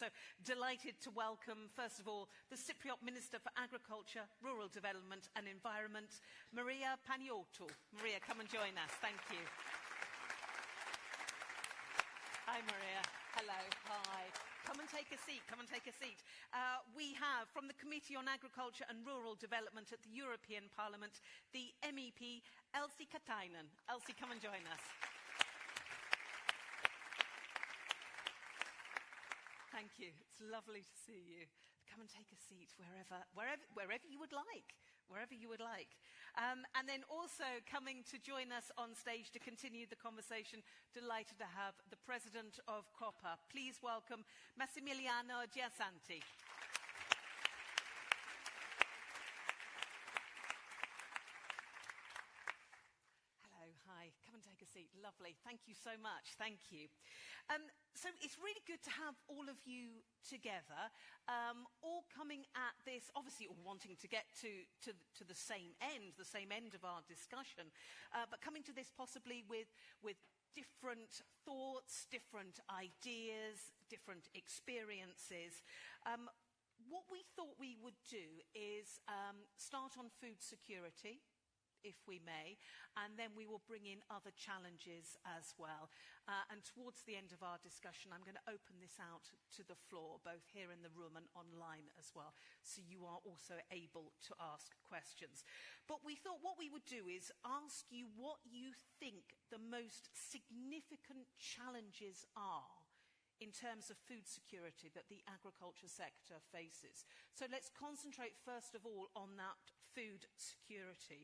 So delighted to welcome, first of all, the Cypriot Minister for Agriculture, Rural Development and Environment, Maria Paniotou. Maria, come and join us. Thank you. Hi, Maria. Hello. Hi. Come and take a seat. Come and take a seat. We have, from the Committee on Agriculture and Rural Development at the European Parliament, the MEP, Elsi Katainen. Elsi, come and join us. Thank you. It's lovely to see you. Come and take a seat wherever you would like. Wherever you would like. And then also coming to join us on stage to continue the conversation, delighted to have the President of COPA. Please welcome Massimiliano Giasanti. Hi, come and take a seat. Lovely. Thank you so much. Thank you. So it's really good to have all of you together, all coming at this, obviously all wanting to get to the same end of our discussion, but coming to this possibly with different thoughts, different ideas, different experiences. What we thought we would do is start on food security, if we may, and then we will bring in other challenges as well. And towards the end of our discussion, I'm going to open this out to the floor, both here in the room and online as well, so you are also able to ask questions. But we thought what we would do is ask you what you think the most significant challenges are in terms of food security that the agriculture sector faces. So let's concentrate first of all on that food security.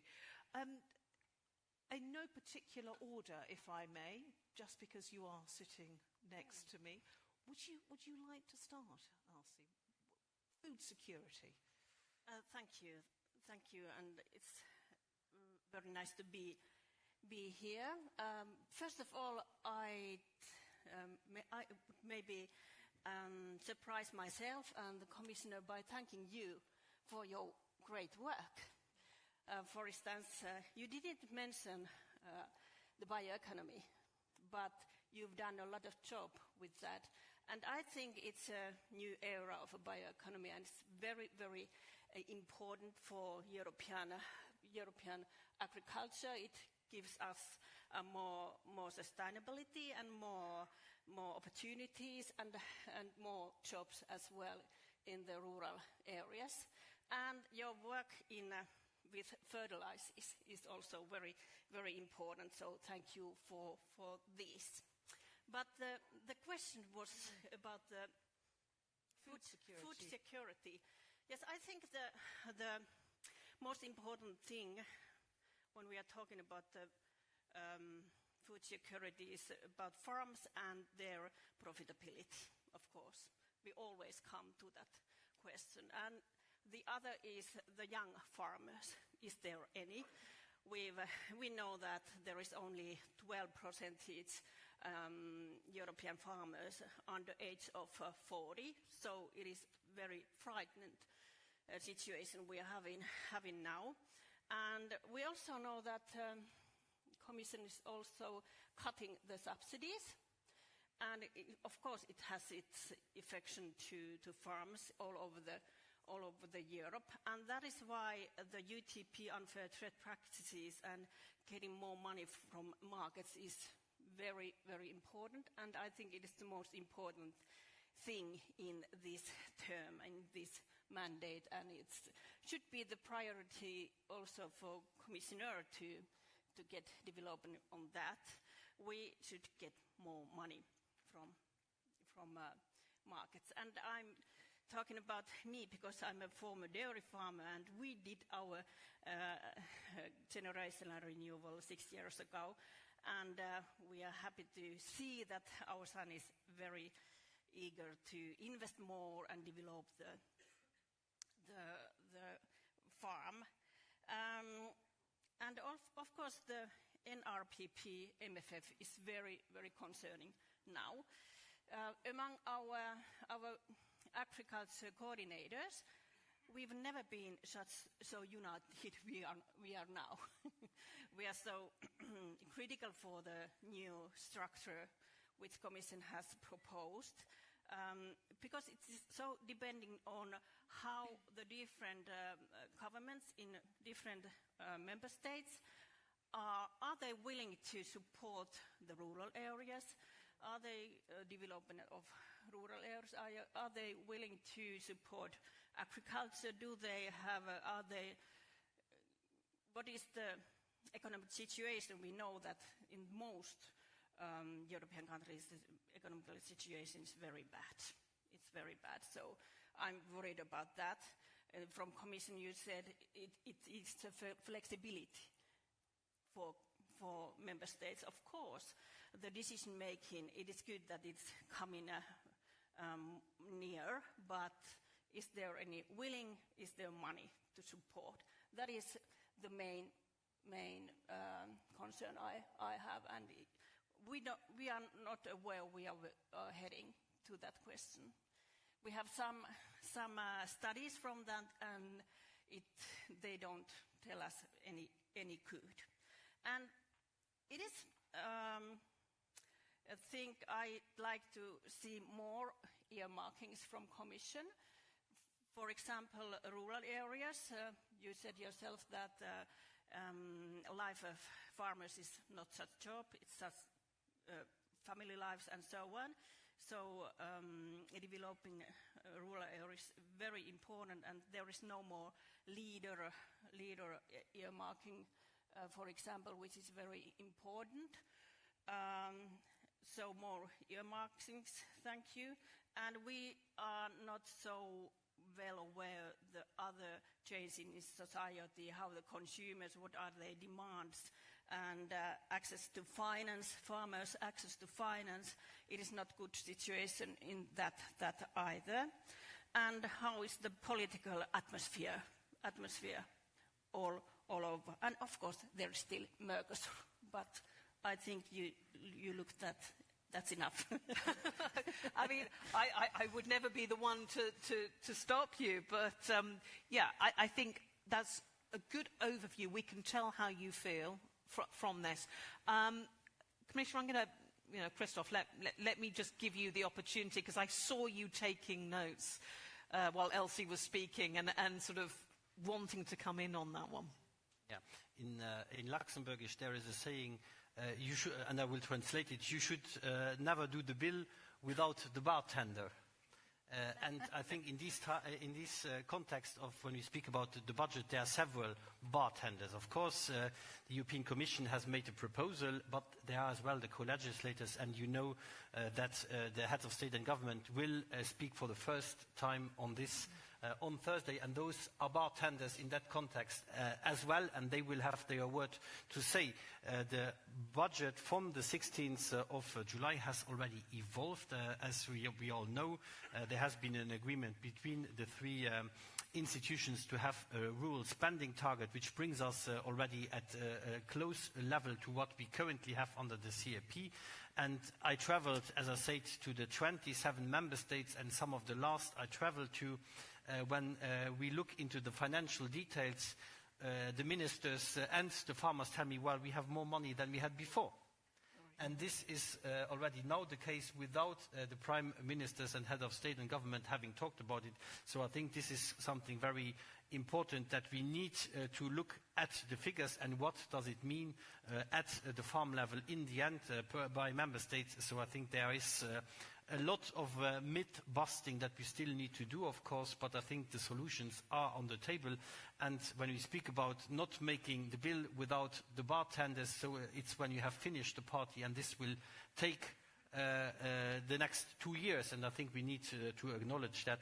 In no particular order, if I may, just because you are sitting next to me, would you like to start, Elsie? Food security. Thank you, and it's very nice to be here. First of all, I maybe surprise myself and the Commissioner by thanking you for your great work. For instance, you didn't mention the bioeconomy, but you've done a lot of job with that. And I think it's a new era of a bioeconomy, and it's very, very important for European agriculture. It gives us more sustainability and more opportunities and more jobs as well in the rural areas. And your work with fertilizers is also very, very important, so thank you for this. But the question was about the food security. Yes, I think the most important thing when we are talking about the food security is about farms and their profitability, of course. We always come to that question. And the other is the young farmers. Is there any? We know that there is only 12% European farmers under age of 40, so it is very frightening situation we are having now. And we also know that the Commission is also cutting the subsidies, and of course it has its effect to farms all over the Europe, and that is why the UTP unfair trade practices and getting more money from markets is very, very important, and I think it is the most important thing in this term, in this mandate, and it should be the priority also for Commissioner to get development on that. We should get more money from markets, and I'm talking about me because I'm a former dairy farmer, and we did our generational renewal 6 years ago, and we are happy to see that our son is very eager to invest more and develop the farm. And of course the NRPP MFF is very, very concerning now. Among our agriculture coordinators, we've never been so united we are now. We are so critical for the new structure which Commission has proposed. because it is so depending on how the different governments in different member states are they willing to support the rural areas? Are they development of rural areas? Are they willing to support agriculture? Do they have? What is the economic situation? We know that in most European countries, the economic situation is very bad. It's very bad. So I'm worried about that. From Commission, you said it is the flexibility for member states. Of course, the decision making, it is good that it's coming near, but is there any willing, is there money to support? That is the main concern I have, and we are not aware we are heading to that question. We have some studies from that, and they don't tell us any good. And it is I think I'd like to see more earmarkings from Commission. For example, rural areas. You said yourself that life of farmers is not such a job. It's just family lives and so on. So developing rural areas is very important, and there is no more leader earmarking, for example, which is very important. So more earmarkings, thank you. And we are not so well aware the other changes in society, how the consumers, what are their demands, and access to finance, farmers' access to finance. It is not good situation in that either. And how is the political atmosphere all over? And of course, there is still Mercosur, but I think you looked at. That's enough. I mean, I would never be the one to stop you, but I think that's a good overview. We can tell how you feel from this. Commissioner, I'm going to, Christophe, let me just give you the opportunity, because I saw you taking notes while Elsie was speaking and sort of wanting to come in on that one. Yeah, in Luxembourgish there is a saying, you should, and I will translate it, you should never do the bill without the bartender. And I think in this context of when we speak about the budget, there are several bartenders. Of course, the European Commission has made a proposal, but there are as well the co-legislators, and you know that the heads of state and government will speak for the first time on this on Thursday, and those are bartenders in that context as well, and they will have their word to say. The budget from the 16th of July has already evolved. As we all know, there has been an agreement between the three institutions to have a rural spending target, which brings us already at a close level to what we currently have under the CAP. And I traveled, as I said, to the 27 member states, and some of the last I traveled to when we look into the financial details, the ministers and the farmers tell me, well, we have more money than we had before. And this is already now the case without the prime ministers and head of state and government having talked about it. So I think this is something very important, that we need to look at the figures and what does it mean at the farm level in the end by member states. So I think there is a lot of myth busting that we still need to do, of course, but I think the solutions are on the table. And when we speak about not making the bill without the bartenders, so it's when you have finished the party, and this will take the next 2 years, and I think we need to acknowledge that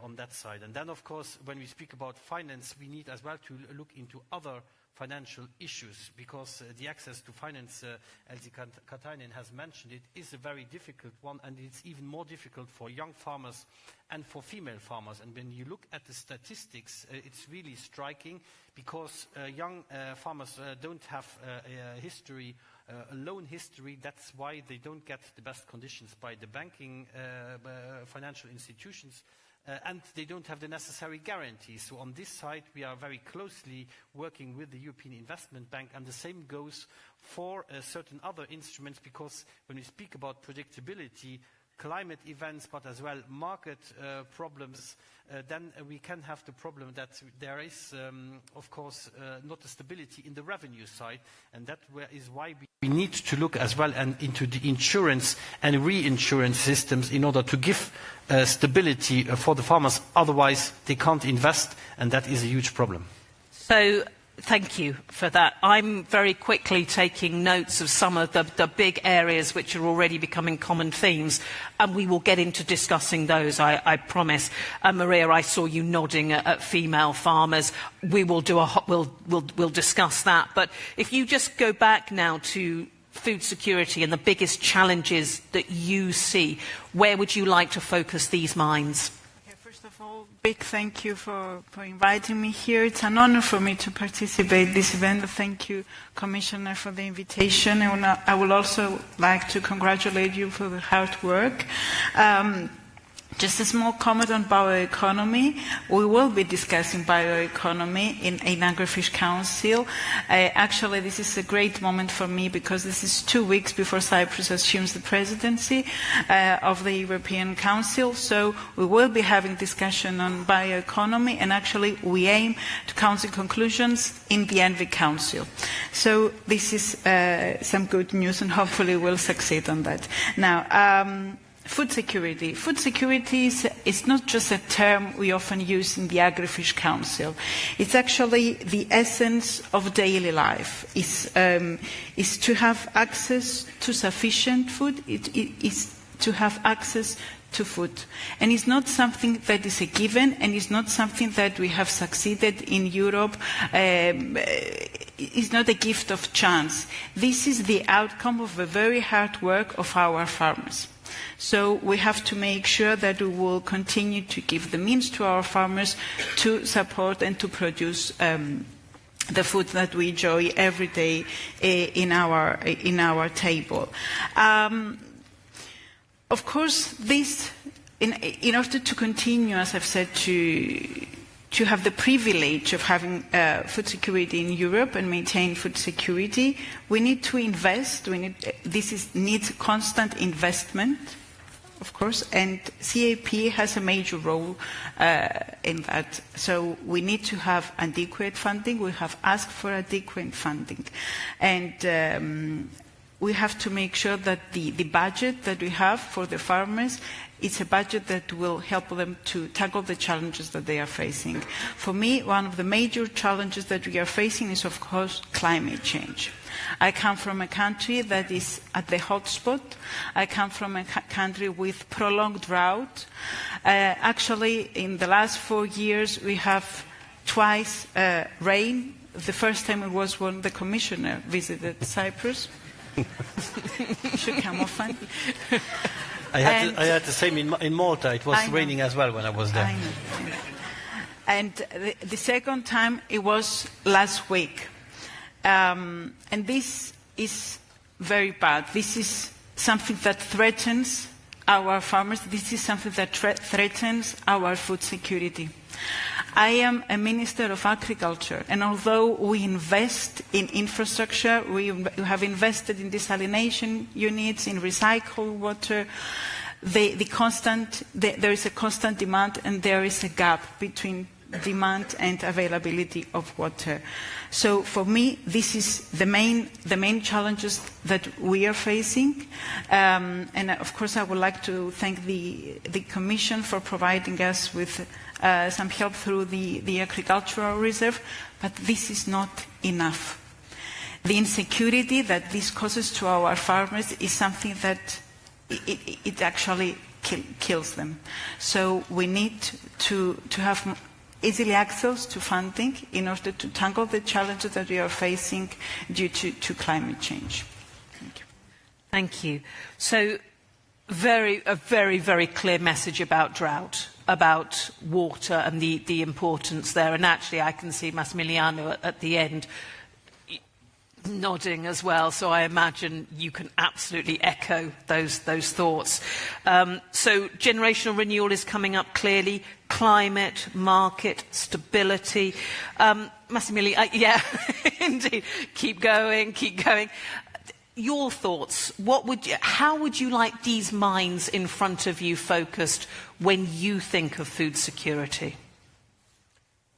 on that side. And then, of course, when we speak about finance, we need as well to look into other financial issues, because the access to finance, Elsie Katainen has mentioned it, is a very difficult one, and it's even more difficult for young farmers and for female farmers. And when you look at the statistics, it's really striking, because young farmers don't have a loan history. That's why they don't get the best conditions by the banking financial institutions. And they don't have the necessary guarantees. So on this side, we are very closely working with the European Investment Bank, and the same goes for certain other instruments, because when we speak about predictability, climate events, but as well market problems, then we can have the problem that there is, of course, not a stability in the revenue side, and that is why we need to look as well into the insurance and reinsurance systems in order to give stability for the farmers. Otherwise, they can't invest, and that is a huge problem. So, thank you for that. I'm very quickly taking notes of some of the big areas which are already becoming common themes, and we will get into discussing those, I promise. Maria, I saw you nodding at female farmers. We will do we'll discuss that. But if you just go back now to food security and the biggest challenges that you see, where would you like to focus these minds? First of all, big thank you for inviting me here. It's an honor for me to participate in this event. Thank you, Commissioner, for the invitation. And I would also like to congratulate you for the hard work. Just a small comment on bioeconomy. We will be discussing bioeconomy in Agri-Fish Council. Actually, this is a great moment for me because this is 2 weeks before Cyprus assumes the presidency of the European Council. So we will be having discussion on bioeconomy, and actually we aim to council conclusions in the ENVI Council. So this is some good news, and hopefully we'll succeed on that. Now, food security. Food security is not just a term we often use in the Agri-Fish Council. It's actually the essence of daily life. Is to have access to sufficient food. It is to have access to food. And it's not something that is a given, and it's not something that we have succeeded in Europe. It's not a gift of chance. This is the outcome of the very hard work of our farmers. So we have to make sure that we will continue to give the means to our farmers to support and to produce the food that we enjoy every day in our table. Of course, this, in order to continue, as I've said, to have the privilege of having food security in Europe and maintain food security, we need to invest. This needs constant investment, of course, and CAP has a major role in that. So we need to have adequate funding. We have asked for adequate funding. And we have to make sure that the budget that we have for the farmers, it's a budget that will help them to tackle the challenges that they are facing. For me, one of the major challenges that we are facing is, of course, climate change. I come from a country that is at the hotspot. I come from a country with prolonged drought. Actually, in the last 4 years, we have twice rain. The first time it was when the Commissioner visited Cyprus. Should come often. I had the same in Malta. It was raining as well when I was there. I know. And the second time, it was last week. And this is very bad. This is something that threatens our farmers. This is something that threatens our food security. I am a Minister of Agriculture, and although we invest in infrastructure, we have invested in desalination units, in recycled water, there is a constant demand, and there is a gap between demand and availability of water. So for me, this is the main challenges that we are facing. And of course, I would like to thank the Commission for providing us with some help through the Agricultural Reserve, but this is not enough. The insecurity that this causes to our farmers is something that it actually kills them. So we need to have easily access to funding in order to tackle the challenges that we are facing due to climate change. Thank you. Thank you. So a very, very clear message about drought, about water and the importance there. And actually, I can see Massimiliano at the end nodding as well, so I imagine you can absolutely echo those thoughts. So generational renewal is coming up clearly, climate, market, stability. Massimiliano, yeah, indeed, keep going. your thoughts. How would you like these minds in front of you focused when you think of food security?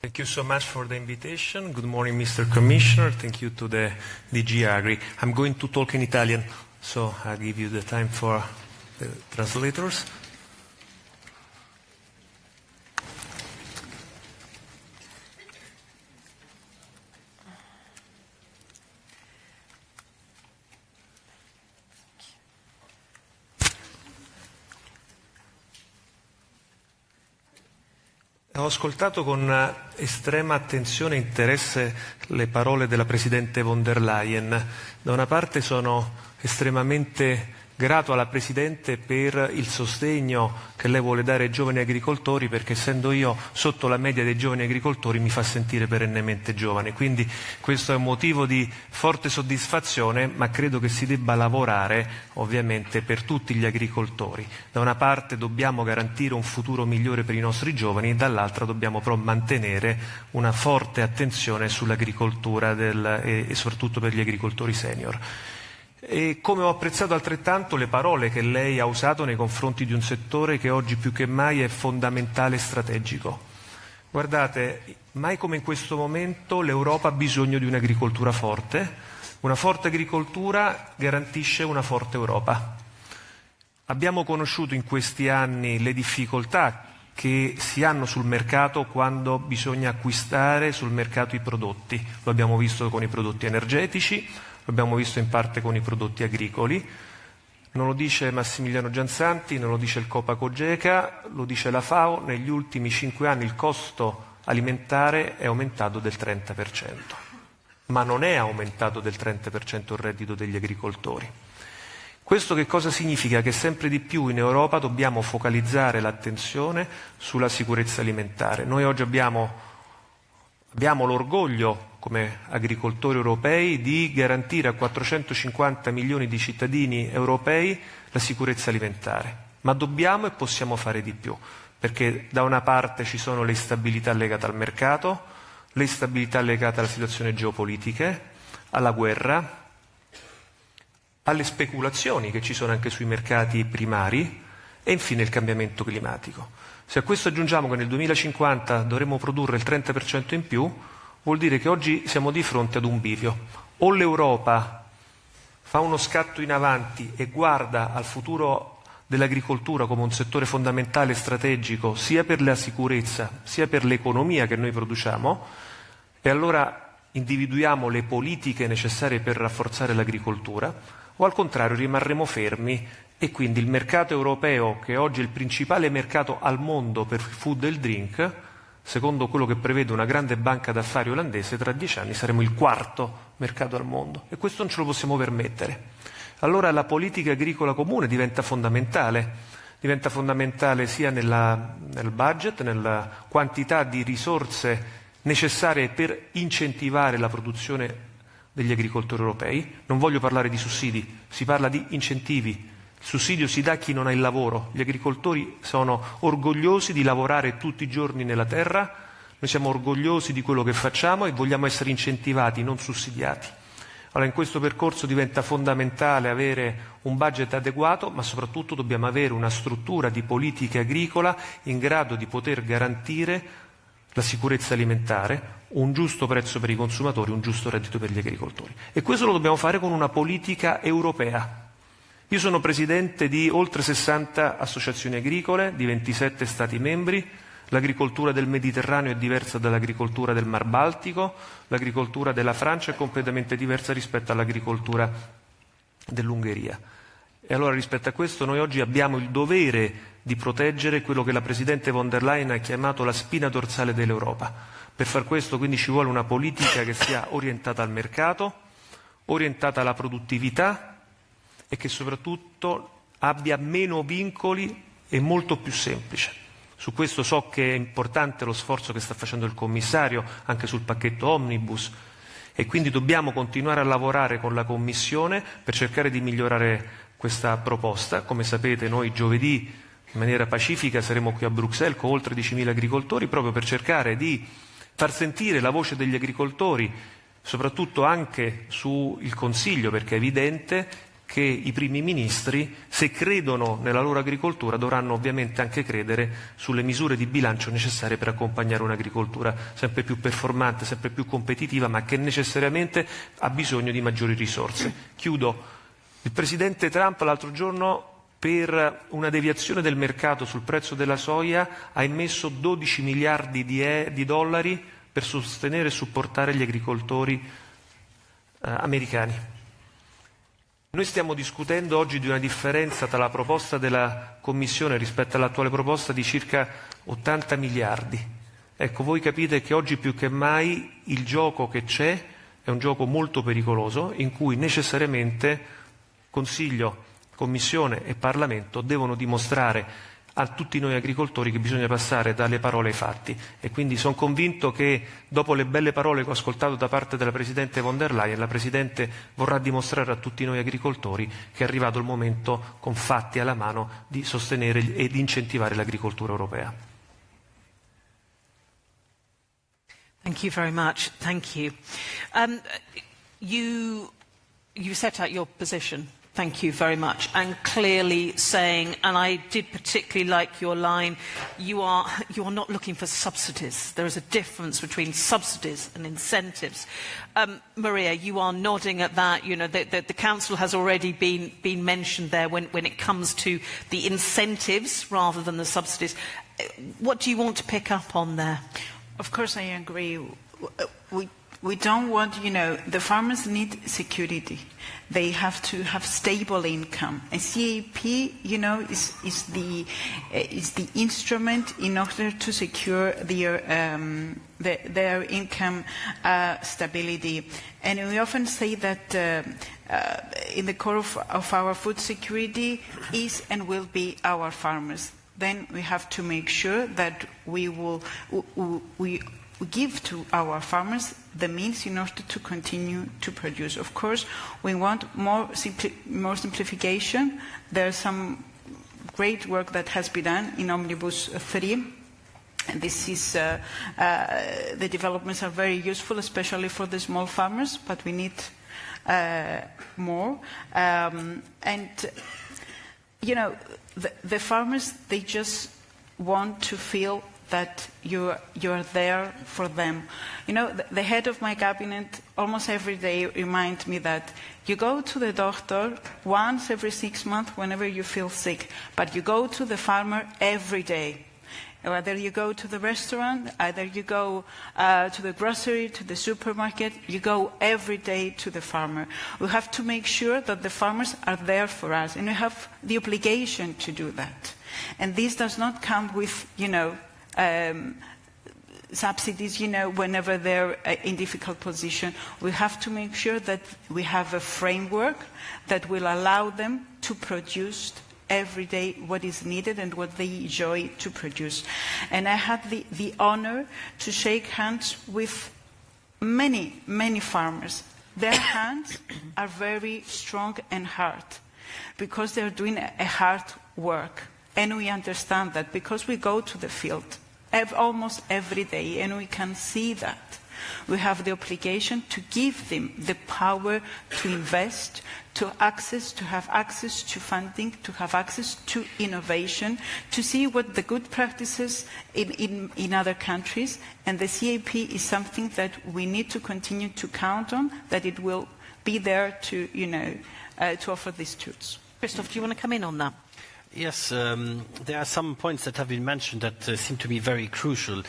Thank you so much for the invitation. Good morning, Mr. Commissioner. Thank you to the DG Agri. I'm going to talk in Italian, so I'll give you the time for the translators. Ho ascoltato con estrema attenzione e interesse le parole della Presidente von der Leyen. Da una parte sono estremamente grato alla Presidente per il sostegno che lei vuole dare ai giovani agricoltori, perché essendo io sotto la media dei giovani agricoltori mi fa sentire perennemente giovane. Quindi questo è un motivo di forte soddisfazione, ma credo che si debba lavorare ovviamente per tutti gli agricoltori. Da una parte dobbiamo garantire un futuro migliore per i nostri giovani, dall'altra dobbiamo però mantenere una forte attenzione sull'agricoltura e soprattutto per gli agricoltori senior. E come ho apprezzato altrettanto le parole che lei ha usato nei confronti di un settore che oggi più che mai è fondamentale e strategico. Guardate, mai come in questo momento l'Europa ha bisogno di un'agricoltura forte. Una forte agricoltura garantisce una forte Europa. Abbiamo conosciuto in questi anni le difficoltà che si hanno sul mercato quando bisogna acquistare sul mercato i prodotti. Lo abbiamo visto con i prodotti energetici, lo abbiamo visto in parte con i prodotti agricoli. Non lo dice Massimiliano Giansanti, non lo dice il Copa-Cogeca, lo dice la FAO. Negli ultimi 5 anni il costo alimentare è aumentato del 30%. Ma non è aumentato del 30% il reddito degli agricoltori. Questo che cosa significa? Che sempre di più in Europa dobbiamo focalizzare l'attenzione sulla sicurezza alimentare. Noi oggi abbiamo l'orgoglio come agricoltori europei di garantire a 450 milioni di cittadini europei la sicurezza alimentare, ma dobbiamo e possiamo fare di più, perché da una parte ci sono le instabilità legate al mercato, le instabilità legate alla situazione geopolitica, alla guerra, alle speculazioni che ci sono anche sui mercati primari e infine il cambiamento climatico. Se a questo aggiungiamo che nel 2050 dovremo produrre il 30% in più, vuol dire che oggi siamo di fronte ad un bivio. O l'Europa fa uno scatto in avanti e guarda al futuro dell'agricoltura come un settore fondamentale e strategico sia per la sicurezza sia per l'economia che noi produciamo, e allora individuiamo le politiche necessarie per rafforzare l'agricoltura, o al contrario rimarremo fermi e quindi il mercato europeo, che oggi è il principale mercato al mondo per il food e il drink, secondo quello che prevede una grande banca d'affari olandese, tra 10 anni saremo il 4º mercato al mondo e questo non ce lo possiamo permettere. Allora la politica agricola comune diventa fondamentale sia nel budget, nella quantità di risorse necessarie per incentivare la produzione degli agricoltori europei. Non voglio parlare di sussidi, si parla di incentivi. Il sussidio si dà a chi non ha il lavoro. Gli agricoltori sono orgogliosi di lavorare tutti i giorni nella terra, noi siamo orgogliosi di quello che facciamo e vogliamo essere incentivati, non sussidiati. Allora in questo percorso diventa fondamentale avere un budget adeguato, ma soprattutto dobbiamo avere una struttura di politica agricola in grado di poter garantire la sicurezza alimentare, un giusto prezzo per i consumatori, un giusto reddito per gli agricoltori. E questo lo dobbiamo fare con una politica europea. Io sono presidente di oltre 60 associazioni agricole di 27 Stati membri. L'agricoltura del Mediterraneo è diversa dall'agricoltura del Mar Baltico, l'agricoltura della Francia è completamente diversa rispetto all'agricoltura dell'Ungheria. E allora rispetto a questo noi oggi abbiamo il dovere di proteggere quello che la Presidente von der Leyen ha chiamato la spina dorsale dell'Europa. Per far questo quindi ci vuole una politica che sia orientata al mercato, orientata alla produttività, e che soprattutto abbia meno vincoli e molto più semplice. Su questo so che è importante lo sforzo che sta facendo il commissario anche sul pacchetto Omnibus e quindi dobbiamo continuare a lavorare con la Commissione per cercare di migliorare questa proposta. Come sapete noi giovedì in maniera pacifica saremo qui a Bruxelles con oltre 10.000 agricoltori proprio per cercare di far sentire la voce degli agricoltori soprattutto anche sul Consiglio, perché è evidente che i primi ministri, se credono nella loro agricoltura, dovranno ovviamente anche credere sulle misure di bilancio necessarie per accompagnare un'agricoltura sempre più performante, sempre più competitiva, ma che necessariamente ha bisogno di maggiori risorse. Chiudo. Il presidente Trump l'altro giorno, per una deviazione del mercato sul prezzo della soia, ha immesso 12 miliardi di dollari per sostenere e supportare gli agricoltori americani. Noi stiamo discutendo oggi di una differenza tra la proposta della Commissione rispetto all'attuale proposta di circa 80 miliardi. Ecco, voi capite che oggi più che mai il gioco che c'è è un gioco molto pericoloso, in cui necessariamente Consiglio, Commissione e Parlamento devono dimostrare a tutti noi agricoltori che bisogna passare dalle parole ai fatti, e quindi sono convinto che dopo le belle parole che ho ascoltato da parte della Presidente von der Leyen, la Presidente vorrà dimostrare a tutti noi agricoltori che è arrivato il momento, con fatti alla mano, di sostenere e di incentivare l'agricoltura europea. Thank you very much. Thank you. You set out your position. Thank you very much. And clearly saying, and I did particularly like your line, you are not looking for subsidies. There is a difference between subsidies and incentives. Maria, you are nodding at that. You know, the Council has already been mentioned there when it comes to the incentives rather than the subsidies. What do you want to pick up on there? Of course, I agree. We don't want, the farmers need security. They have to have stable income. And CAP, is the instrument in order to secure their income stability. And we often say that in the core of our food security is and will be our farmers. Then we have to make sure that we give to our farmers the means in order to continue to produce. Of course, we want more simplification. There's some great work that has been done in Omnibus 3. And this is, the developments are very useful, especially for the small farmers, but we need more. The farmers, they just want to feel that you're there for them. The head of my cabinet almost every day reminds me that you go to the doctor once every 6 months whenever you feel sick, but you go to the farmer every day. Whether you go to the restaurant, either you go to the grocery, to the supermarket, you go every day to the farmer. We have to make sure that the farmers are there for us, and we have the obligation to do that. And this does not come with, subsidies, whenever they're in difficult position. We have to make sure that we have a framework that will allow them to produce every day what is needed and what they enjoy to produce. And I had the honor to shake hands with many, many farmers. Their hands are very strong and hard because they're doing a hard work. And we understand that because we go to the field almost every day and we can see that. We have the obligation to give them the power to invest, to have access to funding, to have access to innovation, to see what the good practices in other countries. And the CAP is something that we need to continue to count on, that it will be there to, to offer these tools. Christophe, do you want to come in on that? Yes, there are some points that have been mentioned that seem to be very crucial.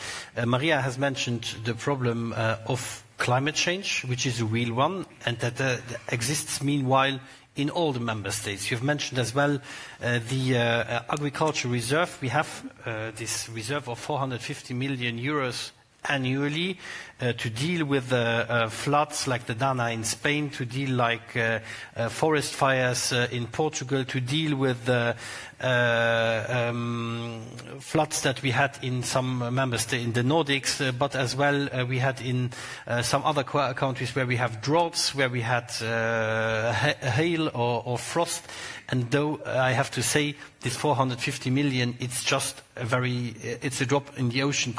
Maria has mentioned the problem of climate change, which is a real one, and that exists meanwhile in all the member states. You've mentioned as well the agriculture reserve. We have this reserve of 450 million euros annually to deal with floods like the Dana in Spain, to deal like forest fires in Portugal, to deal with floods that we had in some member states in the Nordics, but as well we had in some other countries where we have droughts, where we had hail or frost. And though I have to say this 450 million, it's just it's a drop in the ocean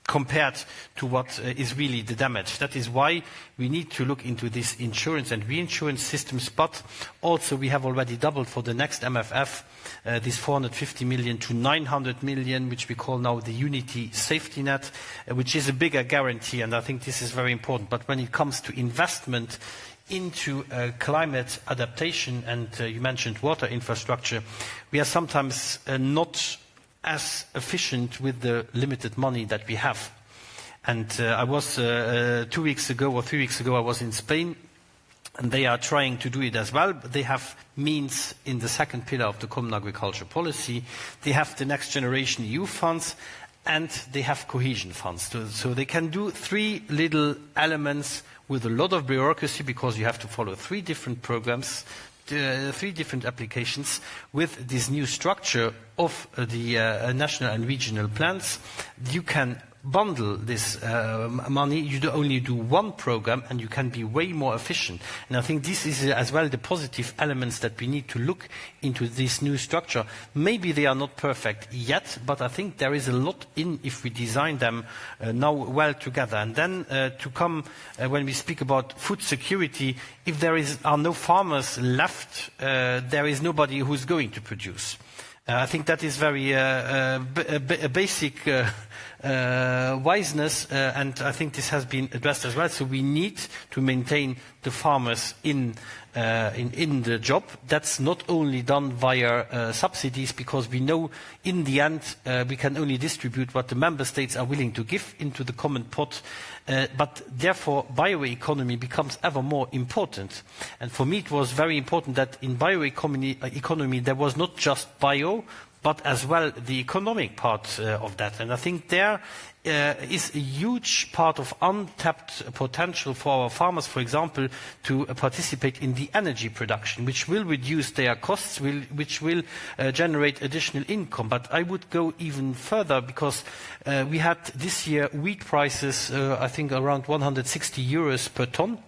compared to what is really the damage. That is why we need to look into this insurance and reinsurance systems, but also we have already doubled for the next MFF this 450 million to 900 million, which we call now the Unity Safety Net, which is a bigger guarantee, and I think this is very important. But when it comes to investment into climate adaptation, and you mentioned water infrastructure, we are sometimes not as efficient with the limited money that we have. And I was 2 weeks ago or 3 weeks ago, I was in Spain, and they are trying to do it as well. But they have means in the second pillar of the Common Agricultural Policy. They have the Next Generation EU funds, and they have cohesion funds. So they can do 3 little elements with a lot of bureaucracy, because you have to follow 3 different programs, 3 different applications. With this new structure of the national and regional plans, you can bundle this money. You only do 1 program, and you can be way more efficient. And I think this is as well the positive elements that we need to look into this new structure. Maybe they are not perfect yet, but I think there is a lot in if we design them now well together. And then to come, when we speak about food security, if there are no farmers left, there is nobody who's going to produce. I think that is very a basic wiseness, and I think this has been addressed as well. So we need to maintain the farmers in the job. That's not only done via subsidies, because we know in the end we can only distribute what the member states are willing to give into the common pot. But therefore, bioeconomy becomes ever more important. And for me, it was very important that in bioeconomy there was not just bio, but as well the economic part of that. And I think there is a huge part of untapped potential for our farmers, for example, to participate in the energy production, which will reduce their costs, which will generate additional income. But I would go even further, because we had this year wheat prices, I think around 160 euros per ton.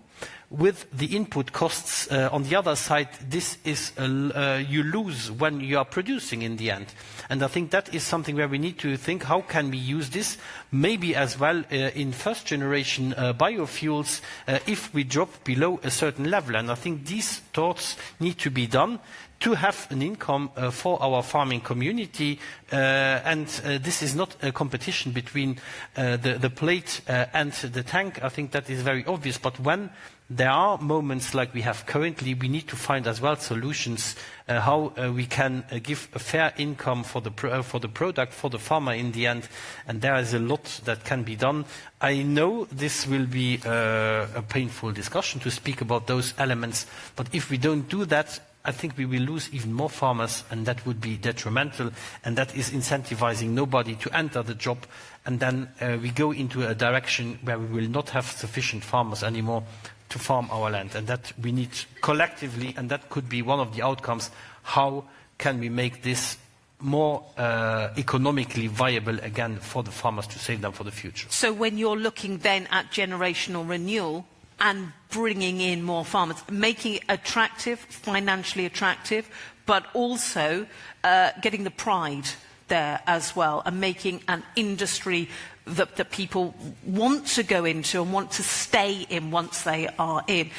With the input costs on the other side, this is you lose when you are producing in the end. And I think that is something where we need to think, how can we use this, maybe as well in first generation biofuels, if we drop below a certain level. And I think these thoughts need to be done to have an income for our farming community. And this is not a competition between the plate and the tank. I think that is very obvious. But when there are moments like we have currently, we need to find as well solutions how we can give a fair income for the product, for the farmer in the end. And there is a lot that can be done. I know this will be a painful discussion to speak about those elements, but if we don't do that, I think we will lose even more farmers, and that would be detrimental, and that is incentivizing nobody to enter the job. And then we go into a direction where we will not have sufficient farmers anymore to farm our land, and that we need collectively, and that could be one of the outcomes. How can we make this more economically viable again for the farmers, to save them for the future? So when you're looking then at generational renewal and bringing in more farmers, making it attractive, financially attractive, but also getting the pride there as well, and making an industry that people want to go into and want to stay in once they are in.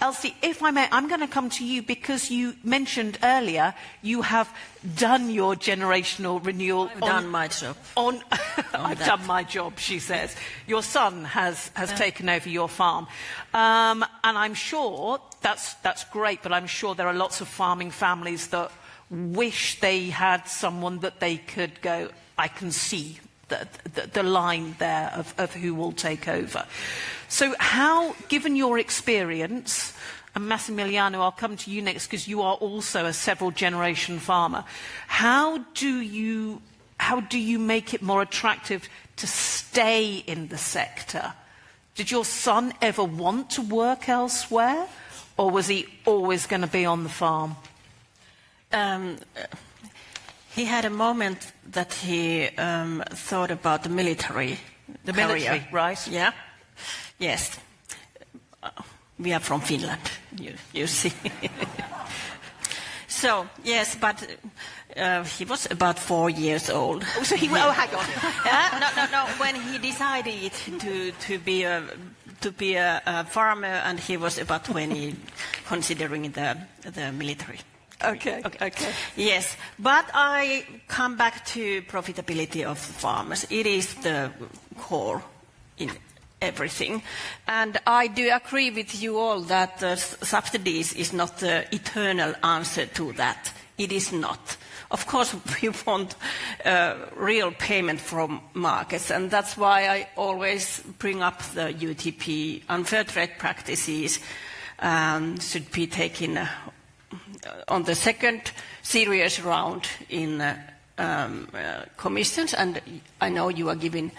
Elsie, if I may, I'm going to come to you, because you mentioned earlier you have done your generational renewal. I've done my job. I've done my job, she says. Your son has taken over your farm. And I'm sure that's great, but I'm sure there are lots of farming families that wish they had someone that they could go, I can see the line there of who will take over. So how, given your experience, and Massimiliano, I'll come to you next, because you are also a several generation farmer, how do you make it more attractive to stay in the sector? Did your son ever want to work elsewhere, or was he always going to be on the farm? He had a moment that he thought about the military. The military, right? Yeah. Yes. We are from Finland, you see. So, yes, but he was about 4 years old. Oh, so hang on. No. When he decided to be a farmer, and he was about 20, considering the military. Okay. Yes, but I come back to profitability of farmers. It is the core in everything. And I do agree with you all that subsidies is not the eternal answer to that. It is not. Of course, we want real payment from markets, and that's why I always bring up the UTP. Unfair trade practices should be taken on the second serious round in commissions, and I know you are giving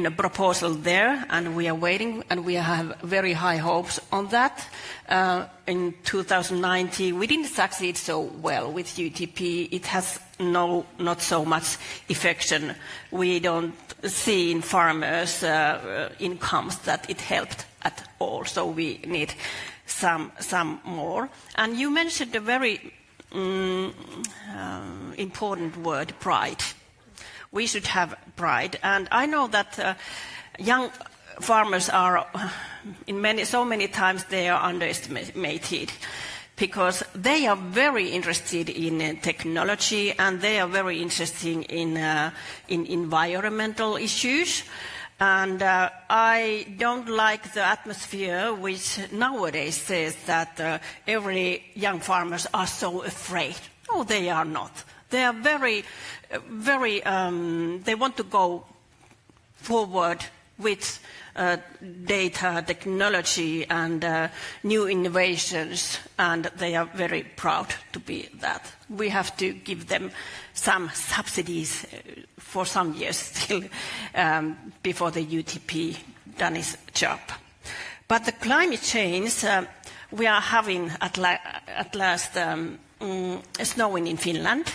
a proposal there, and we are waiting, and we have very high hopes on that. In 2019, we didn't succeed so well with UTP. It has not so much affection. We don't see in farmers' incomes that it helped at all, so we need some more. And you mentioned a very important word, pride. We should have pride, and I know that young farmers are, so many times they are underestimated, because they are very interested in technology, and they are very interested in environmental issues. And I don't like the atmosphere which nowadays says that every young farmers are so afraid. No, they are not. They are very, they want to go forward with data, technology, and new innovations, and they are very proud to be that. We have to give them some subsidies for some years still before the UTP done its job. But the climate change, we are having at last snowing in Finland,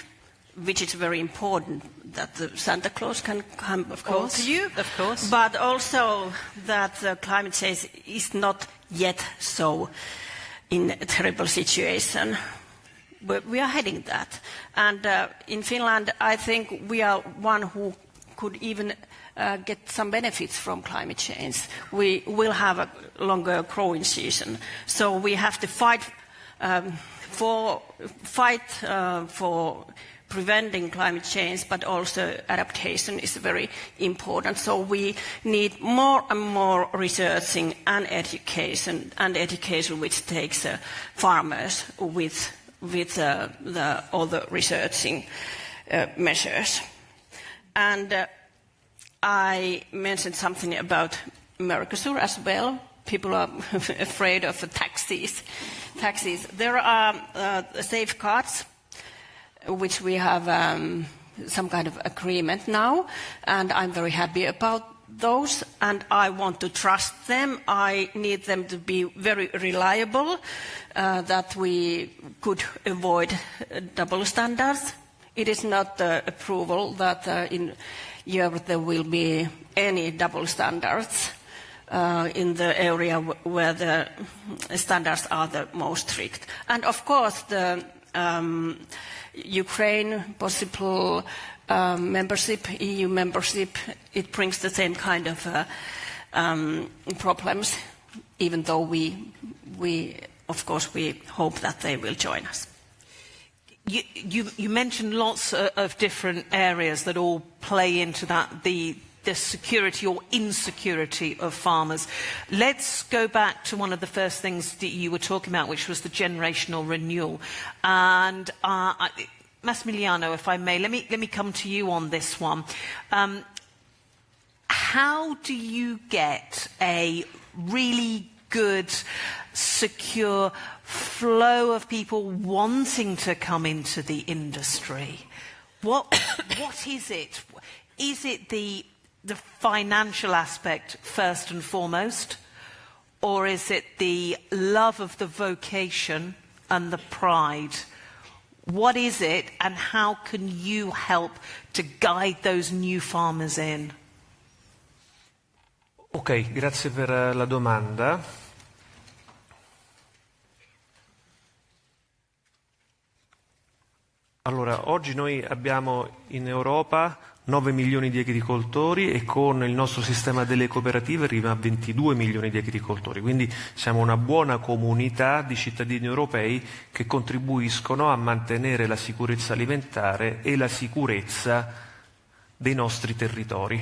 which is very important that the Santa Claus can come to you. Of course. But also that the climate change is not yet so in a terrible situation. But we are heading that. And in Finland, I think we are one who could even get some benefits from climate change. We will have a longer growing season. So we have to fight for preventing climate change, but also adaptation is very important. So we need more and more researching and education which takes farmers with all the researching measures. And I mentioned something about Mercosur as well. People are afraid of the taxes. There are safeguards, which we have some kind of agreement now, and I'm very happy about those, and I want to trust them. I need them to be very reliable, that we could avoid double standards. It is not the approval that in Europe there will be any double standards in the area where the standards are the most strict. And of course the Ukraine possible membership, EU membership, it brings the same kind of problems, even though we of course we hope that they will join us. You mentioned lots of different areas that all play into that, the security or insecurity of farmers. Let's go back to one of the first things that you were talking about, which was the generational renewal. And Massimiliano, if I may, let me come to you on this one. How do you get a really good, secure flow of people wanting to come into the industry? What is it? Is it the financial aspect first and foremost, or is it the love of the vocation and the pride? What is it, and how can you help to guide those new farmers in? Ok, grazie per la domanda. Allora, oggi noi abbiamo in Europa 9 milioni di agricoltori e con il nostro sistema delle cooperative arriva a 22 milioni di agricoltori, quindi siamo una buona comunità di cittadini europei che contribuiscono a mantenere la sicurezza alimentare e la sicurezza dei nostri territori.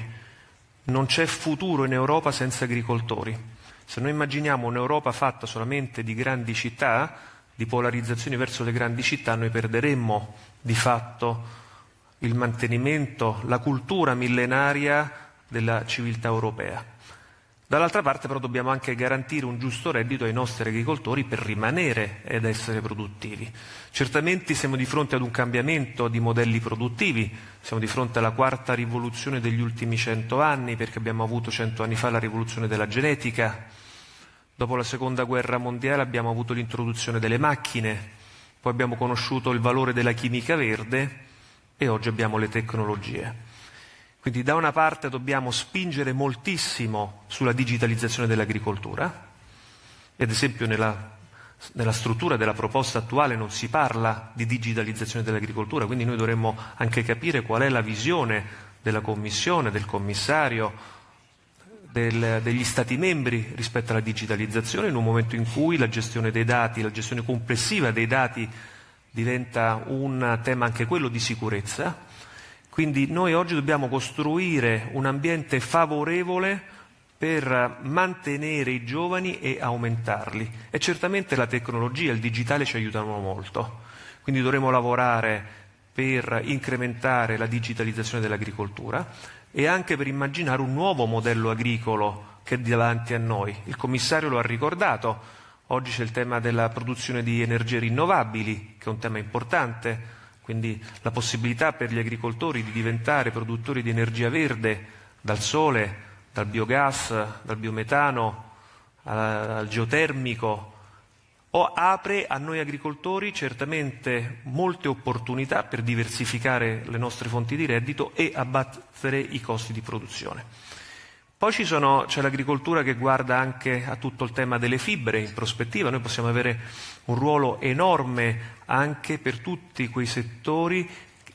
Non c'è futuro in Europa senza agricoltori. Se noi immaginiamo un'Europa fatta solamente di grandi città, di polarizzazioni verso le grandi città, noi perderemmo di fatto il mantenimento, la cultura millenaria della civiltà europea. Dall'altra parte però dobbiamo anche garantire un giusto reddito ai nostri agricoltori per rimanere ed essere produttivi. Certamente siamo di fronte ad un cambiamento di modelli produttivi, siamo di fronte alla quarta rivoluzione degli ultimi 100 anni, perché abbiamo avuto 100 anni fa la rivoluzione della genetica, dopo la seconda guerra mondiale abbiamo avuto l'introduzione delle macchine, poi abbiamo conosciuto il valore della chimica verde e oggi abbiamo le tecnologie. Quindi da una parte dobbiamo spingere moltissimo sulla digitalizzazione dell'agricoltura, ad esempio nella struttura della proposta attuale non si parla di digitalizzazione dell'agricoltura, quindi noi dovremmo anche capire qual è la visione della Commissione, del Commissario, degli Stati membri rispetto alla digitalizzazione in un momento in cui la gestione dei dati, la gestione complessiva dei dati diventa un tema anche quello di sicurezza. Quindi noi oggi dobbiamo costruire un ambiente favorevole per mantenere i giovani e aumentarli. E certamente la tecnologia, il digitale ci aiutano molto. Quindi dovremo lavorare per incrementare la digitalizzazione dell'agricoltura e anche per immaginare un nuovo modello agricolo che è davanti a noi. Il commissario lo ha ricordato, oggi c'è il tema della produzione di energie rinnovabili, che è un tema importante, quindi la possibilità per gli agricoltori di diventare produttori di energia verde dal sole, dal biogas, dal biometano, al geotermico, apre a noi agricoltori certamente molte opportunità per diversificare le nostre fonti di reddito e abbattere i costi di produzione. Poi c'è l'agricoltura che guarda anche a tutto il tema delle fibre in prospettiva. Noi possiamo avere un ruolo enorme anche per tutti quei settori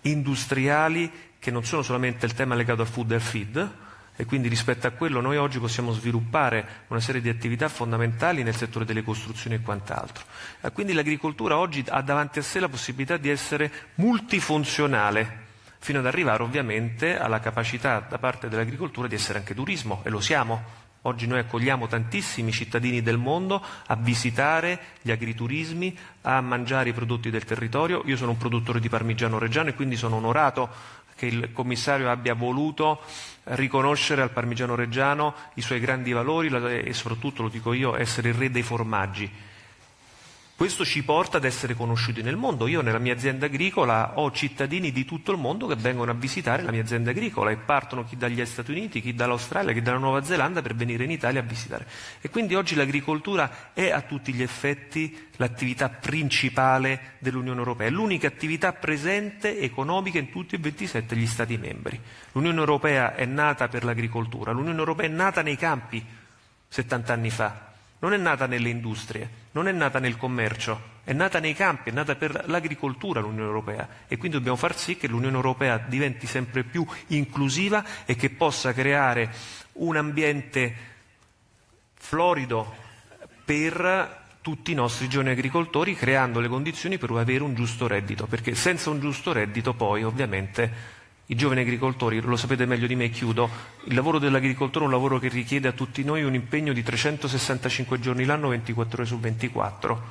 industriali che non sono solamente il tema legato al food e al feed, e quindi rispetto a quello noi oggi possiamo sviluppare una serie di attività fondamentali nel settore delle costruzioni e quant'altro. Quindi l'agricoltura oggi ha davanti a sé la possibilità di essere multifunzionale, fino ad arrivare ovviamente alla capacità da parte dell'agricoltura di essere anche turismo, e lo siamo. Oggi noi accogliamo tantissimi cittadini del mondo a visitare gli agriturismi, a mangiare i prodotti del territorio. Io sono un produttore di parmigiano reggiano e quindi sono onorato che il commissario abbia voluto riconoscere al parmigiano reggiano i suoi grandi valori e soprattutto, lo dico io, essere il re dei formaggi. Questo ci porta ad essere conosciuti nel mondo. Io nella mia azienda agricola ho cittadini di tutto il mondo che vengono a visitare la mia azienda agricola e partono chi dagli Stati Uniti, chi dall'Australia, chi dalla Nuova Zelanda per venire in Italia a visitare. E quindi oggi l'agricoltura è a tutti gli effetti l'attività principale dell'Unione Europea, è l'unica attività presente economica in tutti e 27 gli Stati membri. L'Unione Europea è nata per l'agricoltura, l'Unione Europea è nata nei campi 70 anni fa. Non è nata nelle industrie, non è nata nel commercio, è nata nei campi, è nata per l'agricoltura l'Unione Europea, e quindi dobbiamo far sì che l'Unione Europea diventi sempre più inclusiva e che possa creare un ambiente florido per tutti i nostri giovani agricoltori, creando le condizioni per avere un giusto reddito, perché senza un giusto reddito poi ovviamente i giovani agricoltori, lo sapete meglio di me, chiudo, il lavoro dell'agricoltore è un lavoro che richiede a tutti noi un impegno di 365 giorni l'anno, 24 ore su 24.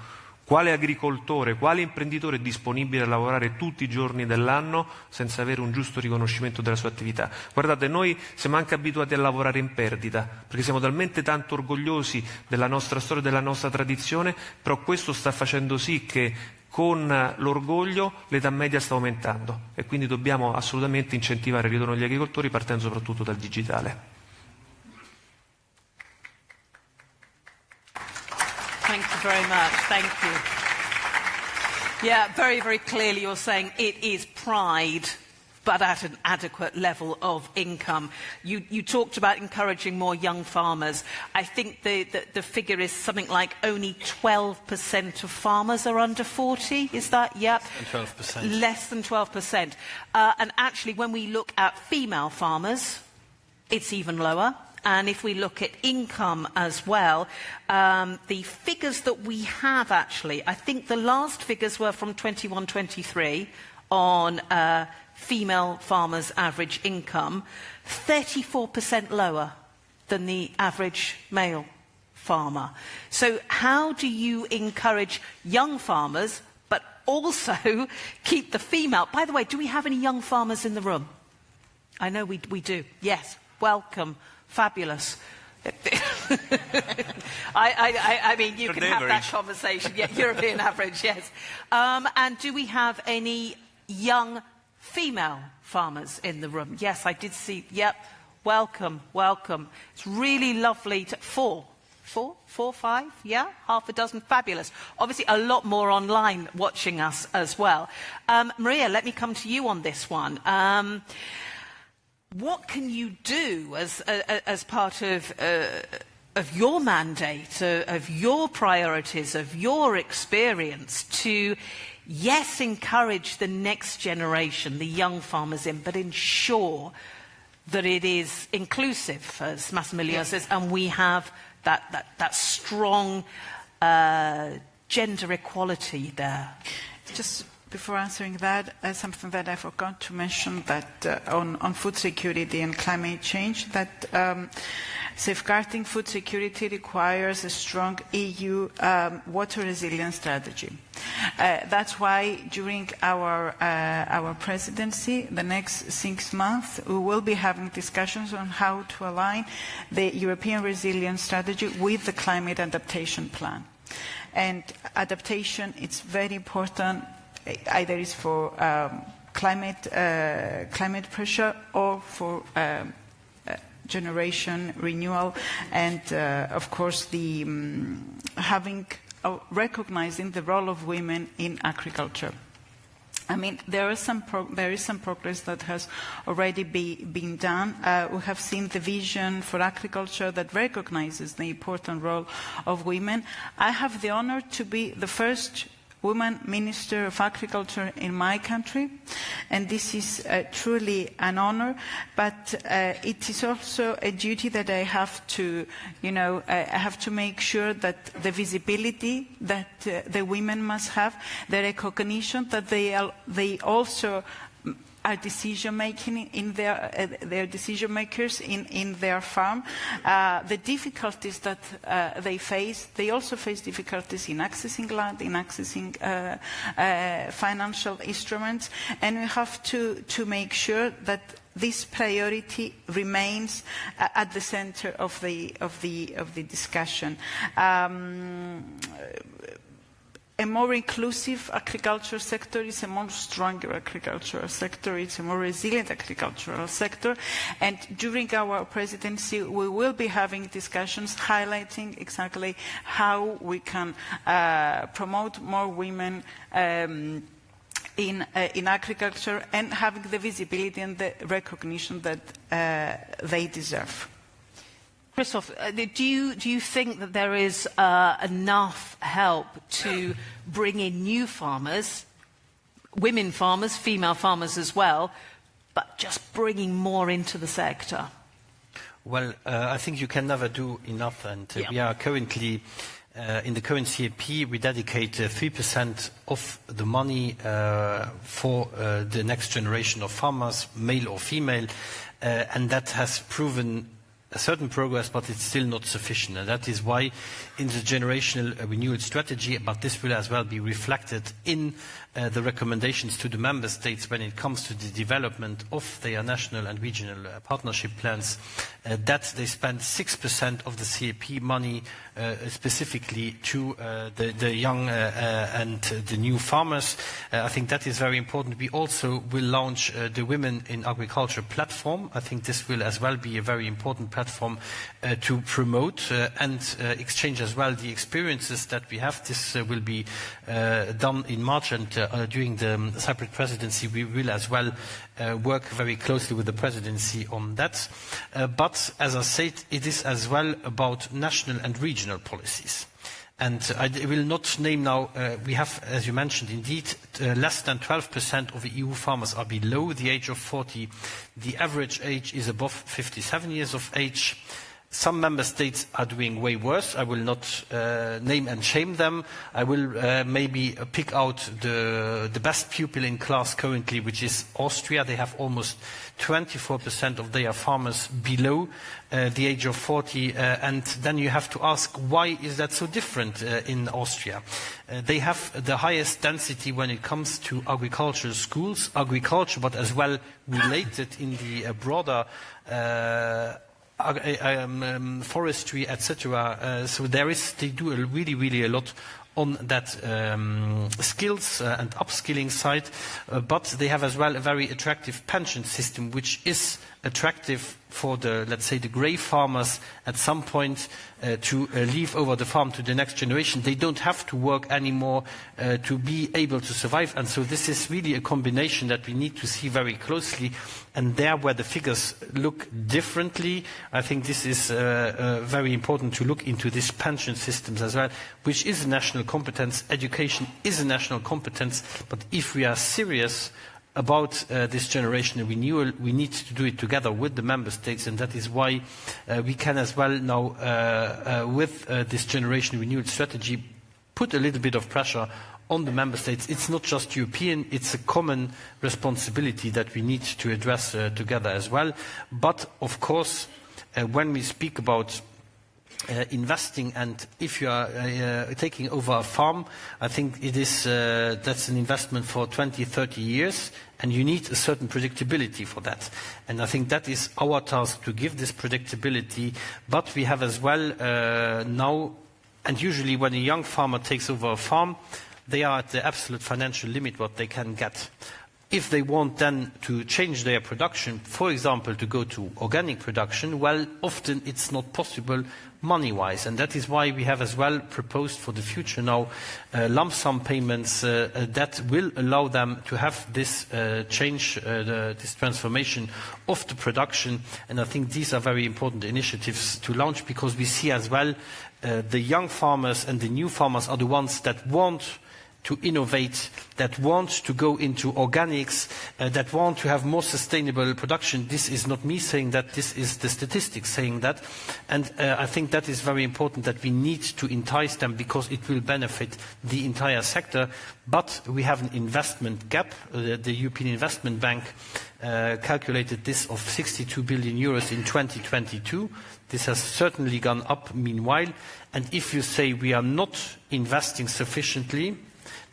Quale agricoltore, quale imprenditore è disponibile a lavorare tutti i giorni dell'anno senza avere un giusto riconoscimento della sua attività? Guardate, noi siamo anche abituati a lavorare in perdita, perché siamo talmente tanto orgogliosi della nostra storia e della nostra tradizione, però questo sta facendo sì che con l'orgoglio l'età media sta aumentando e quindi dobbiamo assolutamente incentivare il ritorno degli agricoltori partendo soprattutto dal digitale. Thank you very much. Thank you. Yeah, very, very clearly you're saying it is pride but at an adequate level of income. You talked about encouraging more young farmers. I think the figure is something like only 12% of farmers are under 40. Is that? Yep. Less than 12%. Less than 12%. And actually, when we look at female farmers, it's even lower. And if we look at income as well, the figures that we have actually, I think the last figures were from 21-23 on female farmers' average income, 34% lower than the average male farmer. So how do you encourage young farmers, but also keep the female? By the way, do we have any young farmers in the room? I know we do. Yes, welcome. Fabulous. I mean, you can have that conversation. Yeah, European average, yes. And do we have any young female farmers in the room? Yes, I did see. Yep. Welcome, welcome. It's really lovely to... Four, five? Yeah? Half a dozen? Fabulous. Obviously, a lot more online watching us as well. Maria, let me come to you on this one. What can you do as part of your mandate, of your priorities, of your experience to, yes, encourage the next generation, the young farmers in, but ensure that it is inclusive, as Massimiliano says, and we have that strong gender equality there? Just before answering that, something that I forgot to mention, that on food security and climate change, that safeguarding food security requires a strong EU water resilience strategy. That's why during our presidency, the next 6 months, we will be having discussions on how to align the European resilience strategy with the climate adaptation plan. And adaptation, it's very important. Either it's for climate pressure or for generation renewal, and of course the recognizing the role of women in agriculture. I mean, there is some progress that has already been done. We have seen the vision for agriculture that recognizes the important role of women. I have the honor to be the first woman Minister of Agriculture in my country, and this is truly an honor, but it is also a duty that I have to, I have to make sure that the visibility that the women must have, the recognition that they also are decision-making in their decision-makers in their farm. The difficulties that they also face difficulties in accessing land, in accessing financial instruments, and we have to make sure that this priority remains at the center of the discussion. A more inclusive agricultural sector is a more stronger agricultural sector, it's a more resilient agricultural sector, and during our presidency we will be having discussions highlighting exactly how we can promote more women in agriculture and having the visibility and the recognition that they deserve. Christophe, do you think that there is enough help to bring in new farmers, women farmers, female farmers as well, but just bringing more into the sector? Well, I think you can never do enough, and we are currently, in the current CAP, we dedicate 3% of the money for the next generation of farmers, male or female, and that has proven a certain progress, but it's still not sufficient. And that is why in the generational renewal strategy, but this will as well be reflected in the recommendations to the member states when it comes to the development of their national and regional partnership plans, that they spend 6% of the CAP money specifically to the young and the new farmers. I think that is very important. We also will launch the Women in Agriculture platform. I think this will as well be a very important platform platform to promote and exchange as well the experiences that we have. This will be done in March, and during the Cyprus presidency we will as well work very closely with the presidency on that. But as I said, it is as well about national and regional policies. And I will not name now, we have, as you mentioned, indeed, less than 12% of the EU farmers are below the age of 40. The average age is above 57 years of age. Some member states are doing way worse. I will not name and shame them. I will maybe pick out the best pupil in class currently, which is Austria. They have almost 24% of their farmers below the age of 40. And then you have to ask, why is that so different in Austria? They have the highest density when it comes to agricultural schools, agriculture, but as well related in the broader forestry, etc. So they do really a lot on that skills and upskilling side, but they have as well a very attractive pension system, which is attractive for the, let's say, the grey farmers at some point to leave over the farm to the next generation. They don't have to work anymore to be able to survive, and so this is really a combination that we need to see very closely. And there where the figures look differently, I think this is very important to look into these pension systems as well, which is a national competence. Education is a national competence, but if we are serious about this generation renewal, we need to do it together with the member states, and that is why we can as well now, with this generation renewal strategy, put a little bit of pressure on the member states. It's not just European, it's a common responsibility that we need to address together as well. But of course, when we speak about investing, and if you are taking over a farm, I think it is that's an investment for 20-30 years, and you need a certain predictability for that. And I think that is our task, to give this predictability. But we have as well now, and usually when a young farmer takes over a farm, they are at the absolute financial limit what they can get. If they want then to change their production, for example, to go to organic production, well, often it's not possible money-wise. And that is why we have as well proposed for the future now lump sum payments that will allow them to have this change, this transformation of the production. And I think these are very important initiatives to launch, because we see as well the young farmers and the new farmers are the ones that want to innovate, that want to go into organics, that want to have more sustainable production. This is not me saying that, this is the statistics saying that. And I think that is very important, that we need to entice them, because it will benefit the entire sector. But we have an investment gap. The European Investment Bank calculated this of 62 billion euros in 2022. This has certainly gone up meanwhile. And if you say we are not investing sufficiently,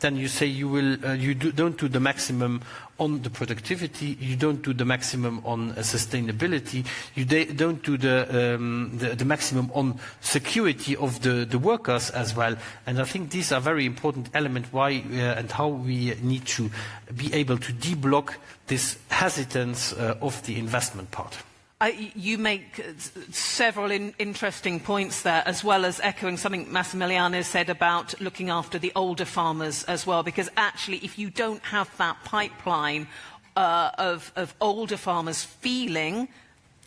then you say you don't do the maximum on the productivity, you don't do the maximum on sustainability, you don't do the maximum on security of the workers as well. And I think these are very important elements why and how we need to be able to deblock this hesitance of the investment part. You make several interesting points there, as well as echoing something Massimiliano said about looking after the older farmers as well, because actually if you don't have that pipeline of older farmers feeling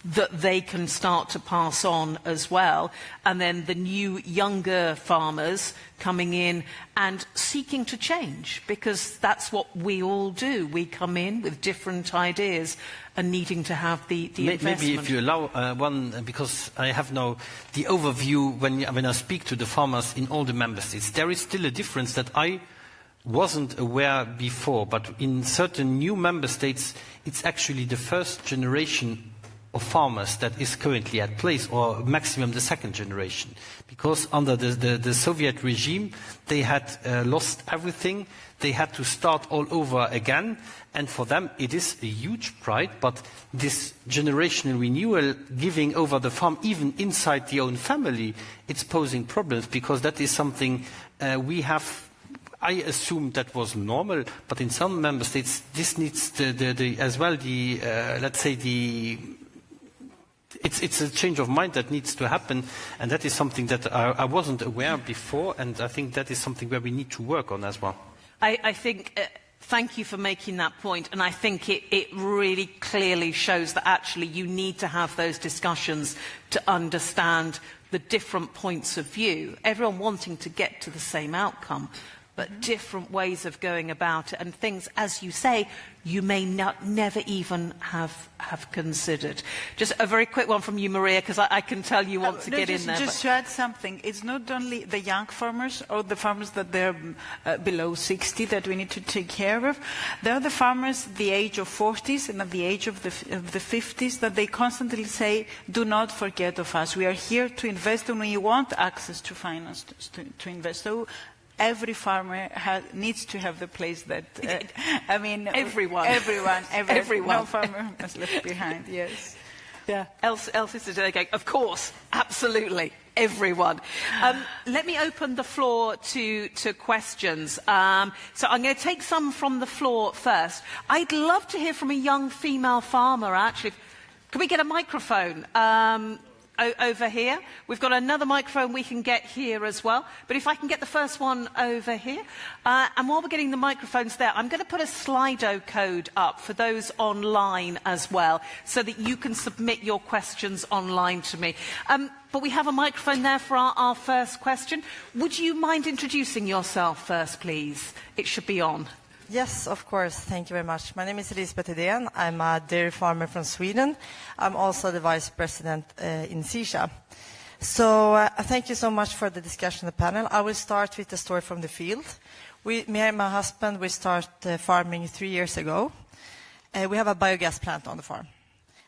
that they can start to pass on as well, and then the new younger farmers coming in and seeking to change, because that's what we all do. We come in with different ideas and needing to have the investment. Maybe if you allow one, because I have now the overview when I speak to the farmers in all the member states. There is still a difference that I wasn't aware before, but in certain new member states, it's actually the first generation of farmers that is currently at place, or maximum the second generation. Because under the Soviet regime, they had lost everything. They had to start all over again. And for them, it is a huge pride. But this generational renewal, giving over the farm, even inside the own family, it's posing problems, because that is something we have. I assume that was normal, but in some member states, this needs as well let's say the it's a change of mind that needs to happen, and that is something that I wasn't aware before, and I think that is something where we need to work on as well. I think, thank you for making that point, and I think it really clearly shows that actually you need to have those discussions to understand the different points of view, everyone wanting to get to the same outcome, but different ways of going about it, and things, as you say, you may never even have considered. Just a very quick one from you, Maria, because I can tell you want to get in there. Just to add something, it's not only the young farmers or the farmers that they're below 60 that we need to take care of. There are the farmers at the age of 40s and at the age of the 50s that they constantly say, do not forget of us. We are here to invest and we want access to finance to invest. So every farmer needs to have the place that, everyone. No farmer must left behind, yes. Yeah. Else is okay. Of course, absolutely, everyone. Let me open the floor to questions. So I'm going to take some from the floor first. I'd love to hear from a young female farmer, actually. Can we get a microphone? Over here. We've got another microphone we can get here as well. But if I can get the first one over here. And while we're getting the microphones there, I'm going to put a Slido code up for those online as well, so that you can submit your questions online to me. But we have a microphone there for our first question. Would you mind introducing yourself first, please? It should be on. Yes, of course. Thank you very much. My name is Elisabeth Hedén. I'm a dairy farmer from Sweden. I'm also the vice president in SISHA. So thank you so much for the discussion, the panel. I will start with a story from the field. Me and my husband, we started farming 3 years ago. We have a biogas plant on the farm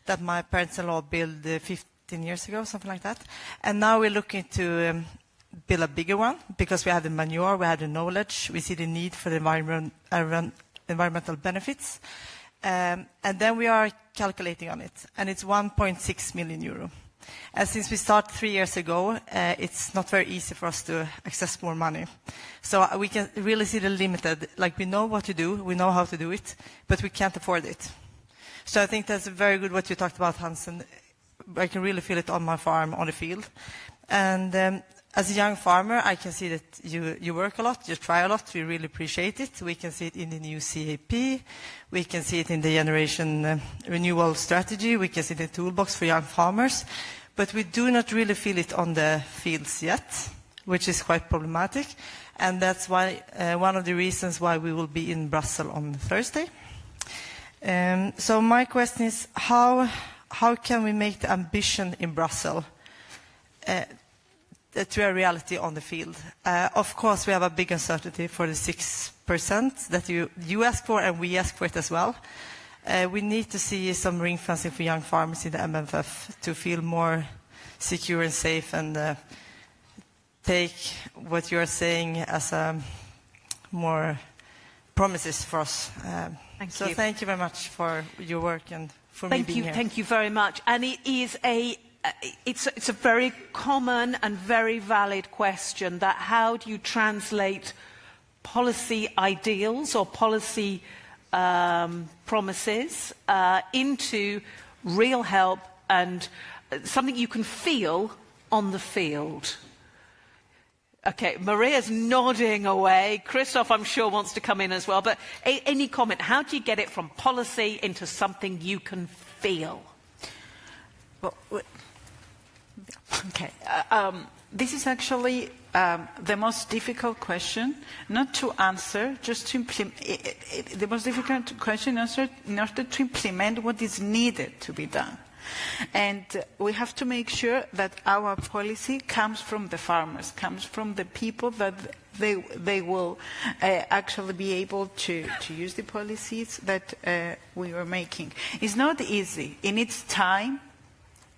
that my parents-in-law built 15 years ago, something like that. And now we're looking to build a bigger one because we have the manure, we have the knowledge, we see the need for the environmental benefits. And then we are calculating on it, and it's 1.6 million euro. And since we started 3 years ago, it's not very easy for us to access more money. So we can really see the limited, like we know what to do, we know how to do it, but we can't afford it. So I think that's very good what you talked about, Hansen. I can really feel it on my farm, on the field. And as a young farmer, I can see that you work a lot, you try a lot, we really appreciate it. We can see it in the new CAP, we can see it in the generation renewal strategy, we can see the toolbox for young farmers, but we do not really feel it on the fields yet, which is quite problematic. And that's why one of the reasons why we will be in Brussels on Thursday. So my question is, how can we make the ambition in Brussels to a reality on the field? Of course, we have a big uncertainty for the 6% that you ask for, and we ask for it as well. We need to see some ring fencing for young farmers in the MFF to feel more secure and safe, and take what you are saying as more promises for us. Thank you very much for your work and for me being here. Thank you very much. And it is it's a very common and very valid question, that how do you translate policy ideals or policy promises into real help and something you can feel on the field? Okay, Maria's nodding away. Christophe, I'm sure, wants to come in as well. But any comment? How do you get it from policy into something you can feel? Okay, this is actually the most difficult question, not to answer, just to implement. The most difficult question in order to implement what is needed to be done. And we have to make sure that our policy comes from the farmers, comes from the people that they will actually be able to use the policies that we are making. It's not easy. It needs time.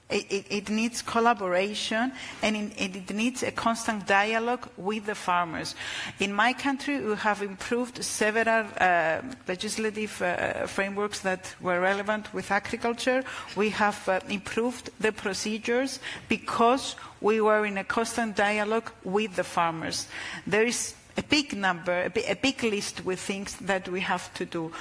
It needs collaboration, and it needs a constant dialogue with the farmers. In my country, we have improved several legislative frameworks that were relevant with agriculture. We have improved the procedures because we were in a constant dialogue with the farmers. There is a big number, a big list with things that we have to do.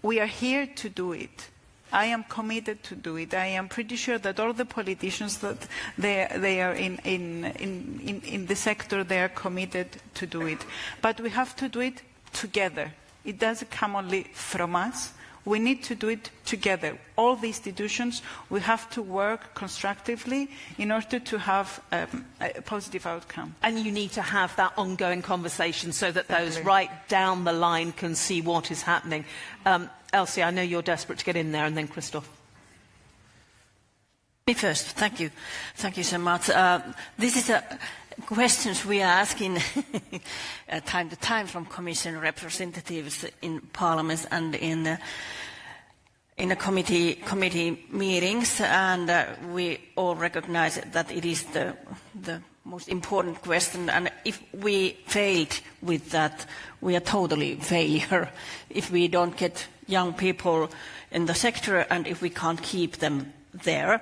We are here to do it. I am committed to do it. I am pretty sure that all the politicians that they are in the sector, they are committed to do it. But we have to do it together. It doesn't come only from us. We need to do it together. All the institutions, we have to work constructively in order to have a positive outcome. And you need to have that ongoing conversation so that those right down the line can see what is happening. Elsie, I know you're desperate to get in there, and then Christophe. Me first, thank you. Thank you so much. This is questions we are asking time to time from Commission representatives in Parliament and in the committee meetings, and we all recognize that it is the most important question. And if we failed with that, we are totally failure. If we don't get young people in the sector, and if we can't keep them there.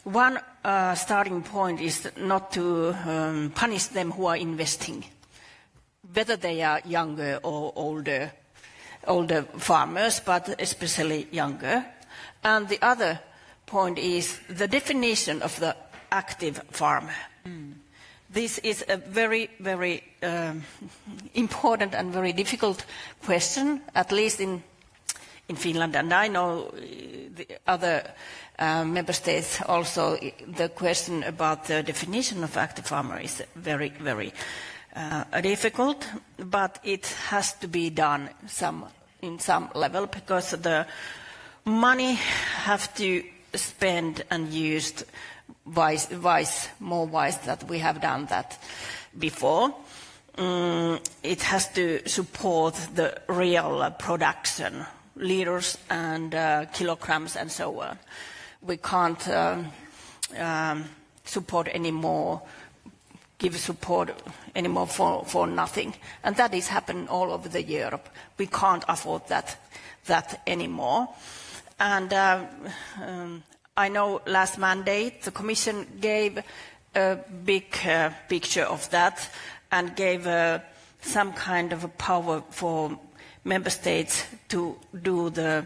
One starting point is not to punish them who are investing, whether they are younger or older farmers, but especially younger. And the other point is the definition of the active farmer. This is a very, very important and very difficult question, at least in Finland, and I know the other member states also. The question about the definition of active farmer is very, very difficult, but it has to be done in some level, because the money have to spend and used more wise that we have done that before. It has to support the real production, liters and kilograms and so on. We can't support anymore, give support anymore for nothing. And that is happening all over the Europe. We can't afford that anymore. And I know last mandate the Commission gave a big picture of that and gave some kind of a power for member states to do the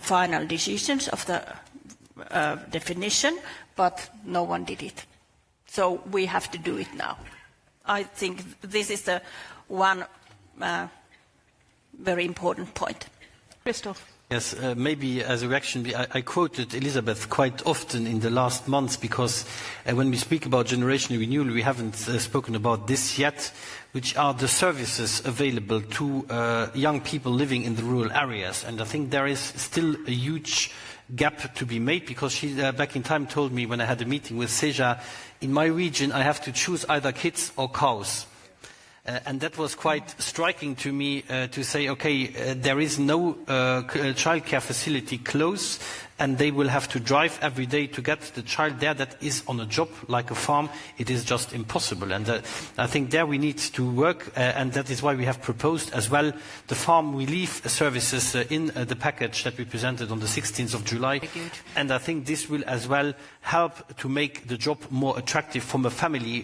final decisions of the definition, but no one did it. So we have to do it now. I think this is the one very important point. Christophe. Yes, maybe as a reaction, I quoted Elizabeth quite often in the last months, because when we speak about generational renewal, we haven't spoken about this yet, which are the services available to young people living in the rural areas. And I think there is still a huge gap to be made, because she back in time told me when I had a meeting with Seja, in my region I have to choose either kids or cows. And that was quite striking to me, to say, okay, there is no childcare facility close, and they will have to drive every day to get the child there that is on a job like a farm. It is just impossible. And I think there we need to work, and that is why we have proposed as well the farm relief services in the package that we presented on the 16th of July. And I think this will as well help to make the job more attractive from a family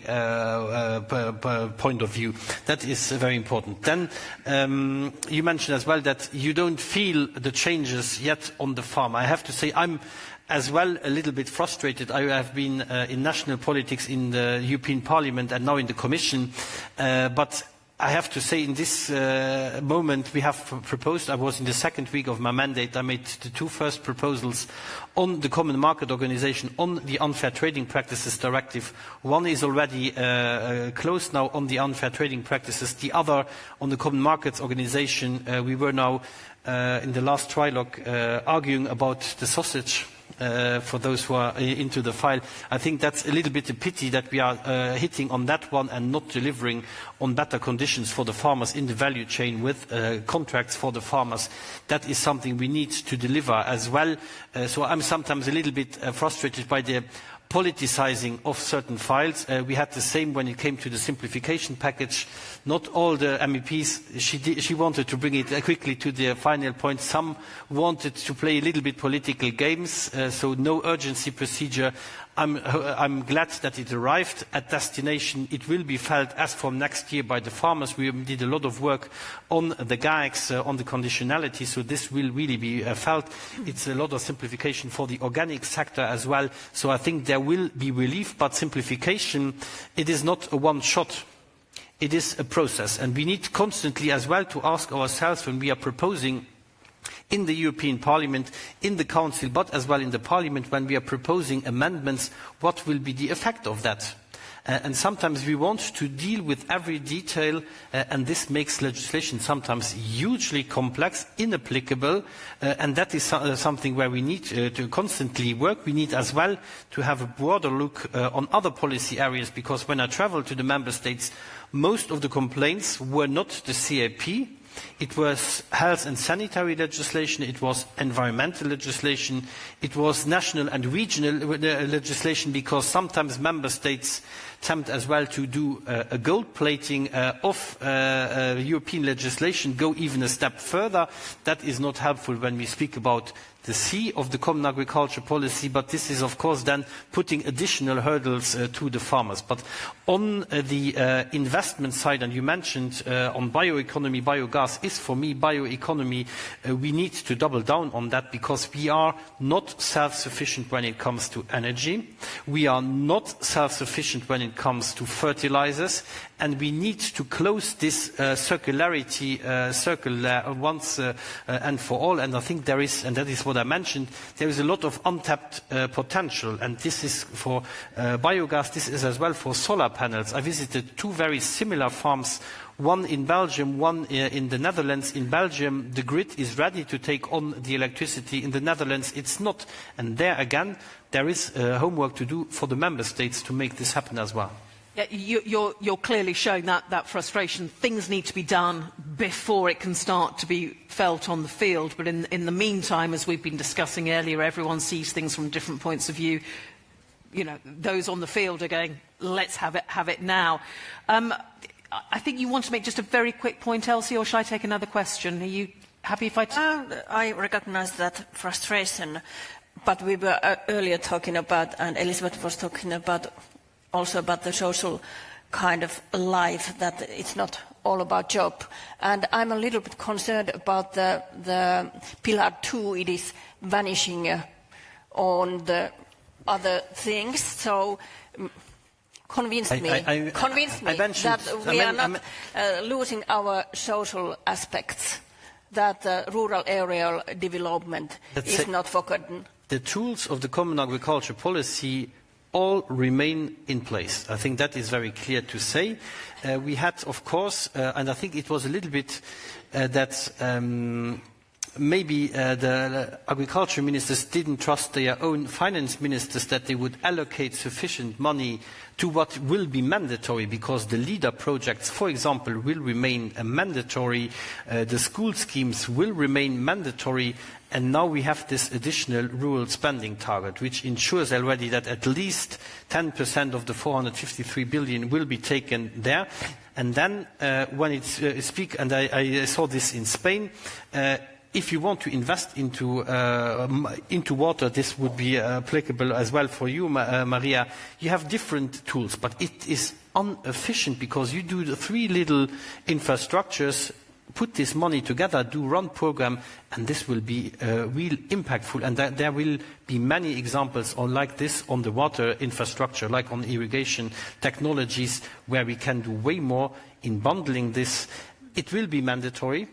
point of view. That is very important. Then you mentioned as well that you don't feel the changes yet on the farm. I have to say I'm as well a little bit frustrated. I have been in national politics in the European Parliament and now in the Commission, but I have to say in this moment we have proposed, I was in the second week of my mandate, I made the two first proposals on the Common Market Organisation, on the Unfair Trading Practices Directive. One is already closed now on the unfair trading practices, the other on the Common Markets Organisation. We were now in the last trilogue arguing about the sausage. For those who are into the file, I think that's a little bit a pity that we are hitting on that one and not delivering on better conditions for the farmers in the value chain with contracts for the farmers. That is something we need to deliver as well. So I'm sometimes a little bit frustrated by the politicizing of certain files. We had the same when it came to the simplification package. Not all the MEPs, she wanted to bring it quickly to the final point. Some wanted to play a little bit political games, so no urgency procedure. I'm glad that it arrived at destination. It will be felt as from next year by the farmers. We did a lot of work on the GAEX, on the conditionality, so this will really be felt. It's a lot of simplification for the organic sector as well. So I think there will be relief, but simplification, it is not a one-shot. It is a process, and we need constantly as well to ask ourselves when we are proposing in the European Parliament, in the Council, but as well in the Parliament, when we are proposing amendments, what will be the effect of that? And sometimes we want to deal with every detail, and this makes legislation sometimes hugely complex, inapplicable, and that is something where we need to constantly work. We need as well to have a broader look on other policy areas, because when I travel to the Member States, most of the complaints were not the CAP. It was health and sanitary legislation, it was environmental legislation, it was national and regional legislation, because sometimes member states attempt as well to do a gold plating of European legislation, go even a step further. That is not helpful when we speak about the C of the common agriculture policy, but this is of course then putting additional hurdles to the farmers. But on the investment side, and you mentioned on bioeconomy, biogas is for me bioeconomy, we need to double down on that, because we are not self-sufficient when it comes to energy, we are not self-sufficient when it comes to fertilizers, and we need to close this circularity circle once and for all. And I think there is, and that is what I mentioned, there is a lot of untapped potential, and this is for biogas, this is as well for solar panels. I visited two very similar farms, one in Belgium, one in the Netherlands. In Belgium, the grid is ready to take on the electricity. In the Netherlands, it's not. And there again, there is homework to do for the member states to make this happen as well. Yeah, you're clearly showing that frustration. Things need to be done before it can start to be felt on the field. But in the meantime, as we've been discussing earlier, everyone sees things from different points of view. You know, those on the field are going, let's have it now. I think you want to make just a very quick point, Elsie, or shall I take another question? Are you happy if I recognize that frustration, but we were earlier talking about, and Elizabeth was talking about, also about the social kind of life, that it's not all about job. And I'm a little bit concerned about the Pillar 2, it is vanishing on the other things. So convince me that we are not losing our social aspects, that rural area development is not forgotten. The tools of the common agriculture policy all remain in place. I think that is very clear to say. We had, of course, and I think it was a little bit that maybe the agriculture ministers didn't trust their own finance ministers that they would allocate sufficient money to what will be mandatory, because the leader projects, for example, will remain mandatory, the school schemes will remain mandatory, and now we have this additional rural spending target, which ensures already that at least 10% of the 453 billion will be taken there. And then when it's and I saw this in Spain, if you want to invest into water, this would be applicable as well for you, Maria. You have different tools, but it is inefficient, because you do the three little infrastructures, put this money together, do run program, and this will be real impactful. And there will be many examples like this on the water infrastructure, like on irrigation technologies, where we can do way more in bundling this. It will be mandatory.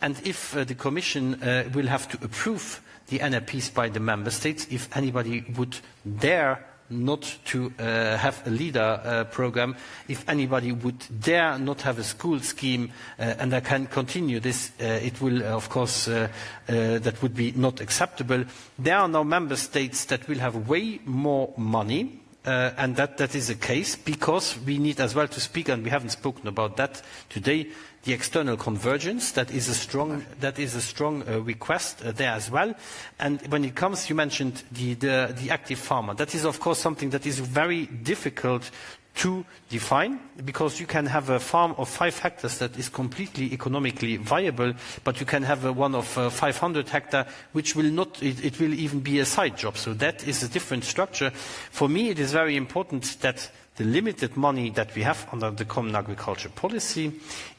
And if the Commission will have to approve the NAPs by the Member States, if anybody would dare not to have a leader program, if anybody would dare not have a school scheme, and I can continue this, it will, of course, that would be not acceptable. There are now Member States that will have way more money, and that is the case, because we need as well to speak, and we haven't spoken about that today, the external convergence. That is a strong request there as well. And when it comes, you mentioned the active farmer. That is, of course, something that is very difficult to define, because you can have a farm of 5 hectares that is completely economically viable, but you can have one of 500 hectares which will not, it will even be a side job. So that is a different structure. For me, it is very important that the limited money that we have under the common agriculture policy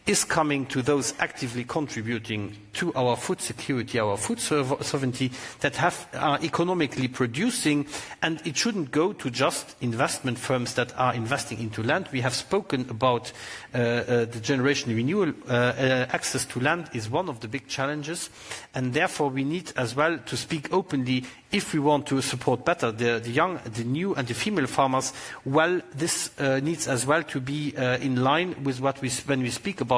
is coming to those actively contributing to our food security, our food sovereignty, that are economically producing, and it shouldn't go to just investment firms that are investing into land. We have spoken about the generation renewal. Access to land is one of the big challenges, and therefore we need as well to speak openly if we want to support better the young, the new and the female farmers. Well, this needs as well to be in line with what when we speak about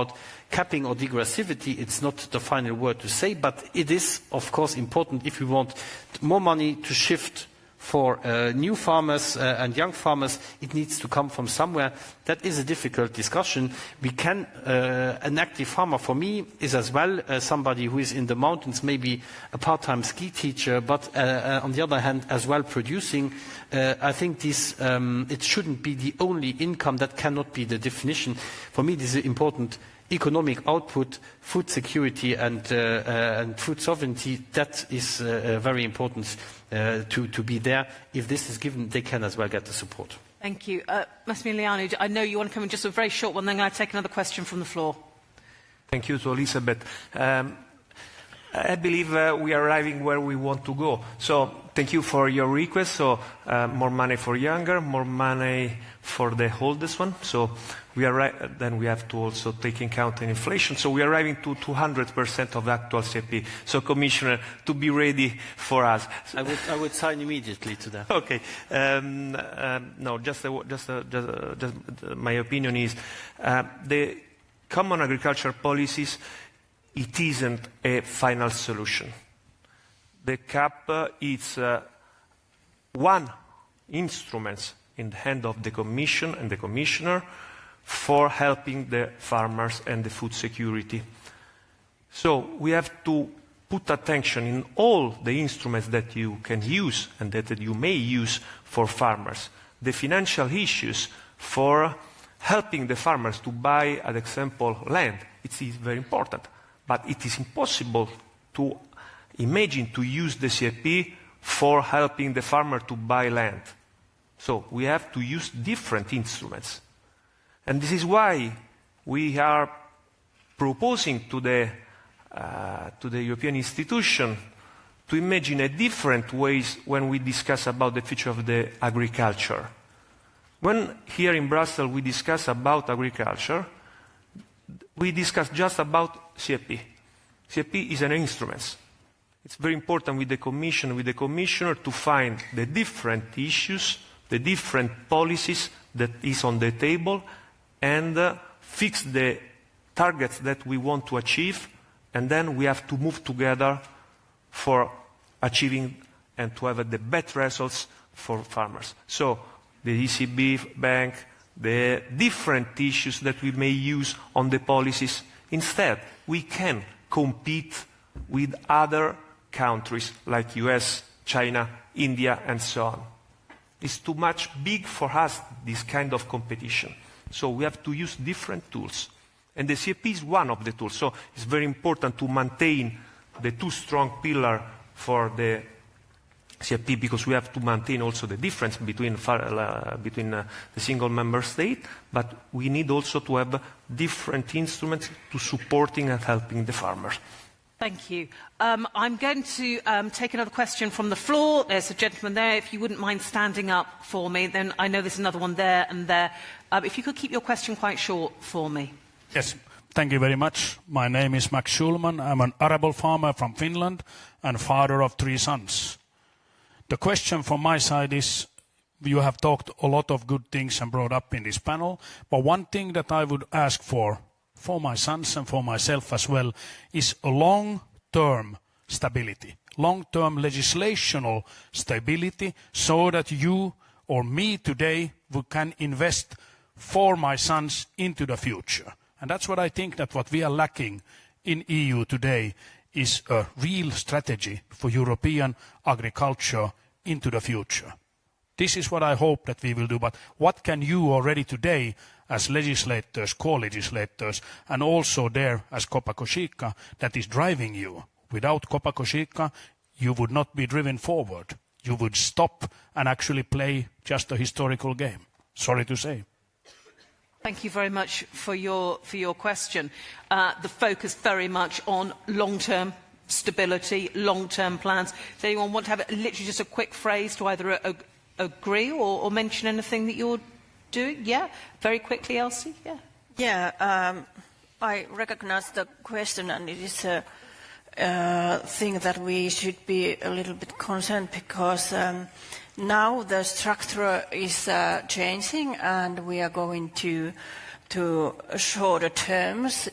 capping or degressivity. It's not the final word to say, but it is, of course, important if we want more money to shift for new farmers and young farmers. It needs to come from somewhere. That is a difficult discussion. We can, an active farmer for me is as well somebody who is in the mountains, maybe a part-time ski teacher, but on the other hand as well producing. I think this, it shouldn't be the only income. That cannot be the definition. For me, this is important. Economic output, food security and food sovereignty, that is very important to be there. If this is given, they can as well get the support. Thank you. Massimiliano, I know you want to come in just a very short one, then I'm going to take another question from the floor. Thank you to Elizabeth. I believe we are arriving where we want to go. So thank you for your request. So more money for younger, more money for the oldest one. So we are then we have to also take into account inflation. So we are arriving to 200% of the actual CAP. So Commissioner, to be ready for us. I would sign immediately to that. Okay. No, just my opinion is the common agricultural policies, it isn't a final solution. The CAP is one instrument in the hand of the Commission and the Commissioner for helping the farmers and the food security. So we have to put attention in all the instruments that you can use and that you may use for farmers. The financial issues for helping the farmers to buy, as example, land. It is very important. But it is impossible to imagine to use the CAP for helping the farmer to buy land. So we have to use different instruments. And this is why we are proposing to the European institution to imagine a different ways when we discuss about the future of the agriculture. When here in Brussels we discuss about agriculture, we discuss just about CAP. CAP is an instrument. It's very important with the Commission, with the Commissioner, to find the different issues, the different policies that is on the table, and fix the targets that we want to achieve, and then we have to move together for achieving and to have the best results for farmers. So the ECB, bank, the different issues that we may use on the policies. Instead, we can compete with other countries like US, China, India, and so on. It's too much big for us, this kind of competition. So we have to use different tools. And the CAP is one of the tools. So it's very important to maintain the two strong pillars for the CAP, because we have to maintain also the difference between the single member state, but we need also to have different instruments to supporting and helping the farmers. Thank you. I'm going to take another question from the floor. There's a gentleman there. If you wouldn't mind standing up for me, then I know there's another one there and there. If you could keep your question quite short for me. Yes, thank you very much. My name is Max Schulman. I'm an arable farmer from Finland and father of 3 sons. The question from my side is, you have talked a lot of good things and brought up in this panel, but one thing that I would ask for my sons and for myself as well, is a long-term stability, long-term legislational stability, so that you or me today can invest for my sons into the future. And that's what I think that what we are lacking in EU today is a real strategy for European agriculture into the future. This is what I hope that we will do. But what can you already today, as legislators, co-legislators, and also there as Copa Cogeca, that is driving you? Without Copa Cogeca, you would not be driven forward. You would stop and actually play just a historical game. Sorry to say. Thank you very much for your question. The focus very much on long-term stability, long-term plans. Does anyone want to have literally just a quick phrase to either agree or mention anything that you're doing? Yeah, very quickly, Elsie. Yeah. Yeah, I recognize the question, and it is a thing that we should be a little bit concerned, because now the structure is changing, and we are going to shorter terms.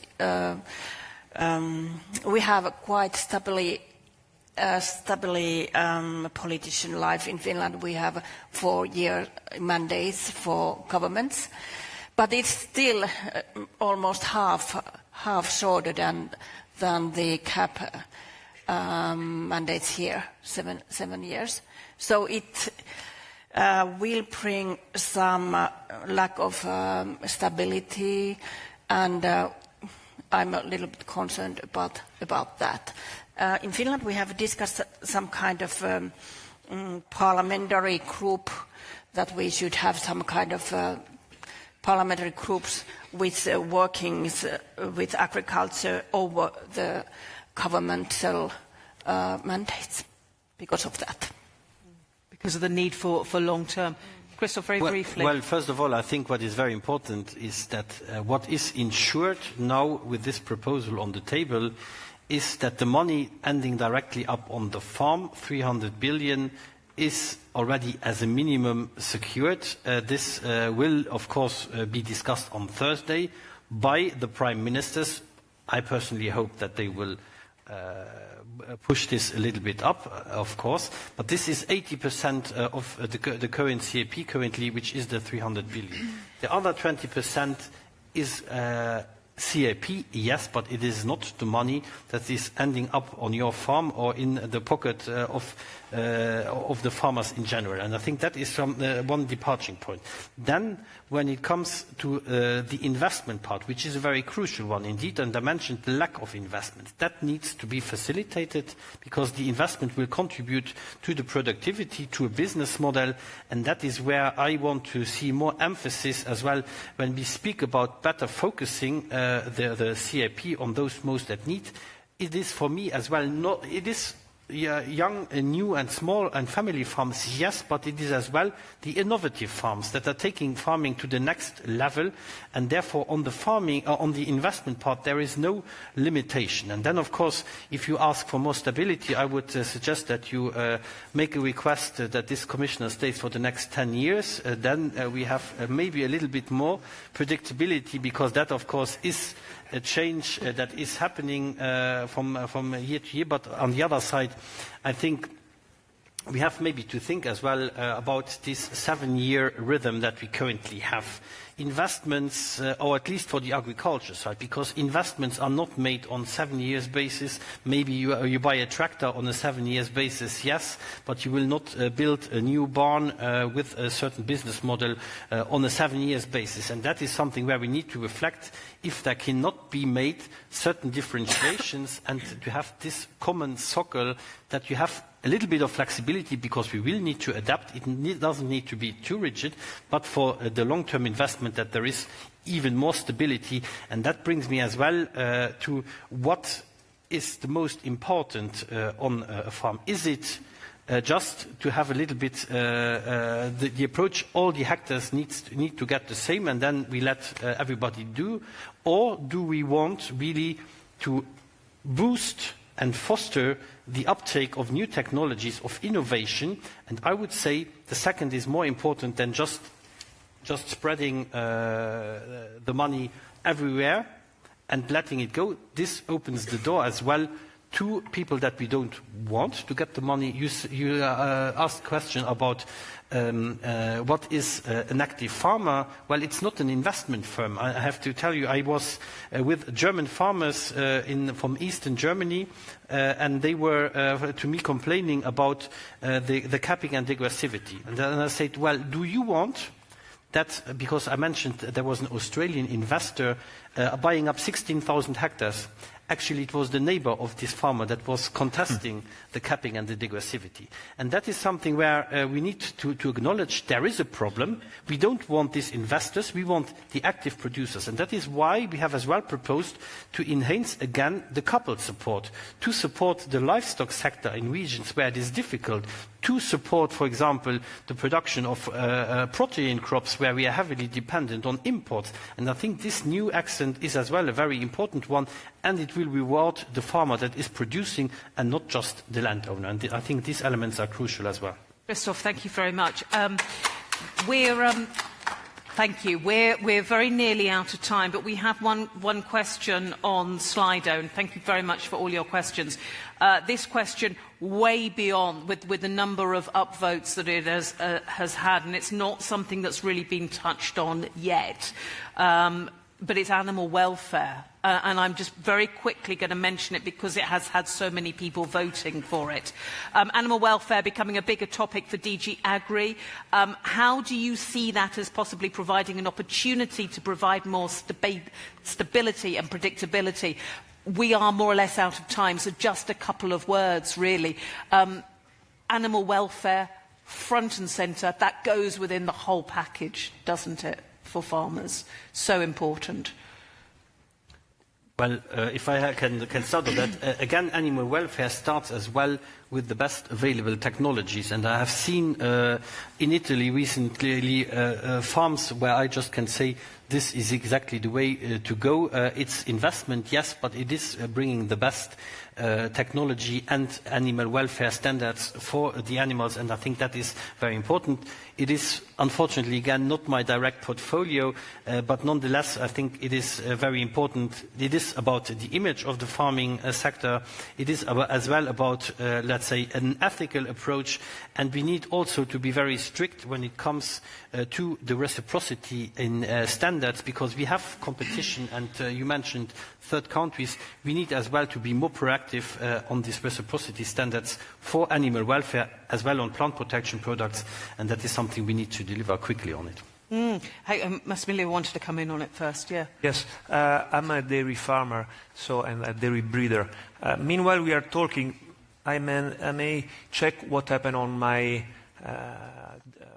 We have a quite stably politician life in Finland. We have 4-year mandates for governments, but it's still almost half shorter than the CAP mandates here, 7 years. So it will bring some lack of stability, and I'm a little bit concerned about that. In Finland, we have discussed some kind of parliamentary group, that we should have some kind of parliamentary groups with workings with agriculture over the governmental mandates because of that. Because of the need for long-term. Christophe, very briefly. Well, first of all, I think what is very important is that what is ensured now with this proposal on the table is that the money ending directly up on the farm, 300 billion, is already as a minimum secured. This will, of course, be discussed on Thursday by the Prime Ministers. I personally hope that they will push this a little bit up, of course. But this is 80% of the current CAP currently, which is the 300 billion. The other 20% is CAP, yes, but it is not the money that is ending up on your farm or in the pocket of the farmers in general. And I think that is one departing point. Then, when it comes to the investment part, which is a very crucial one indeed, and I mentioned the lack of investment, that needs to be facilitated, because the investment will contribute to the productivity, to a business model, and that is where I want to see more emphasis as well when we speak about better focusing the CAP on those most at need. It is for me as well, it is young and new and small and family farms, yes, but it is as well the innovative farms that are taking farming to the next level, and therefore on the farming, on the investment part, there is no limitation. And then, of course, if you ask for more stability, I would suggest that you make a request that this commissioner stays for the next 10 years. Then we have maybe a little bit more predictability, because that, of course, is a change that is happening from year to year. But on the other side, I think we have maybe to think as well about this 7-year rhythm that we currently have. Investments, or at least for the agriculture side, because investments are not made on 7 years basis. Maybe you buy a tractor on a 7 years basis, yes, but you will not build a new barn with a certain business model on a 7 years basis. And that is something where we need to reflect if there cannot be made certain differentiations and to have this common socle, that you have a little bit of flexibility, because we will need to adapt. It doesn't need to be too rigid, but for the long-term investment, that there is even more stability. And that brings me as well to what is the most important on a farm. Is it just to have a little bit the approach, all the hectares need to get the same, and then we let everybody do? Or do we want really to boost and foster the uptake of new technologies, of innovation? And I would say the second is more important than just spreading the money everywhere and letting it go. This opens the door as well two people that we don't want to get the money. You asked a question about what is an active farmer. Well, it's not an investment firm. I have to tell you, I was with German farmers from Eastern Germany, and they were, to me, complaining about the capping and degressivity. And then I said, well, do you want that, because I mentioned there was an Australian investor buying up 16,000 hectares. Actually, it was the neighbor of this farmer that was contesting the capping and the degressivity. And that is something where we need to acknowledge there is a problem. We don't want these investors, we want the active producers. And that is why we have as well proposed to enhance again the coupled support, to support the livestock sector in regions where it is difficult, to support, for example, the production of protein crops where we are heavily dependent on imports. And I think this new accent is as well a very important one, and it will reward the farmer that is producing and not just the landowner. And I think these elements are crucial as well. Christophe, thank you very much. Thank you. We're very nearly out of time, but we have one question on Slido, and thank you very much for all your questions. This question way beyond with the number of upvotes that it has had, and it's not something that's really been touched on yet, but it's animal welfare. And I'm just very quickly going to mention it because it has had so many people voting for it. Animal welfare becoming a bigger topic for DG Agri. How do you see that as possibly providing an opportunity to provide more stability and predictability? We are more or less out of time, so just a couple of words, really. Animal welfare, front and centre, that goes within the whole package, doesn't it, for farmers? So important. Well, if I can start with that, again, animal welfare starts as well with the best available technologies. And I have seen in Italy recently farms where I just can say this is exactly the way to go. It's investment, yes, but it is bringing the best technology and animal welfare standards for the animals, and I think that is very important. It is, unfortunately, again, not my direct portfolio, but nonetheless, I think it is very important. It is about the image of the farming sector. It is as well about, let's say, an ethical approach, and we need also to be very strict when it comes to the reciprocity in standards, because we have competition, and you mentioned third countries. We need as well to be more proactive on these reciprocity standards for animal welfare, as well on plant protection products, and that is something we need to deliver quickly on it. Hey, Massimiliano wanted to come in on it first, yeah. Yes, I'm a dairy farmer, and a dairy breeder. Meanwhile, we are talking, I may check what happened on my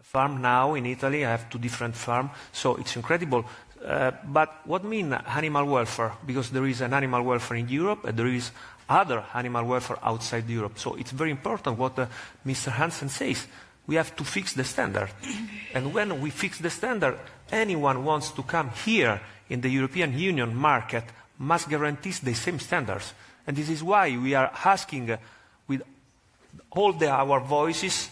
farm now in Italy. I have 2 different farms, so it's incredible. But what means animal welfare? Because there is an animal welfare in Europe, and there is other animal welfare outside Europe. So it's very important what Mr. Hansen says. We have to fix the standard. And when we fix the standard, anyone wants to come here in the European Union market must guarantee the same standards. And this is why we are asking with all our voices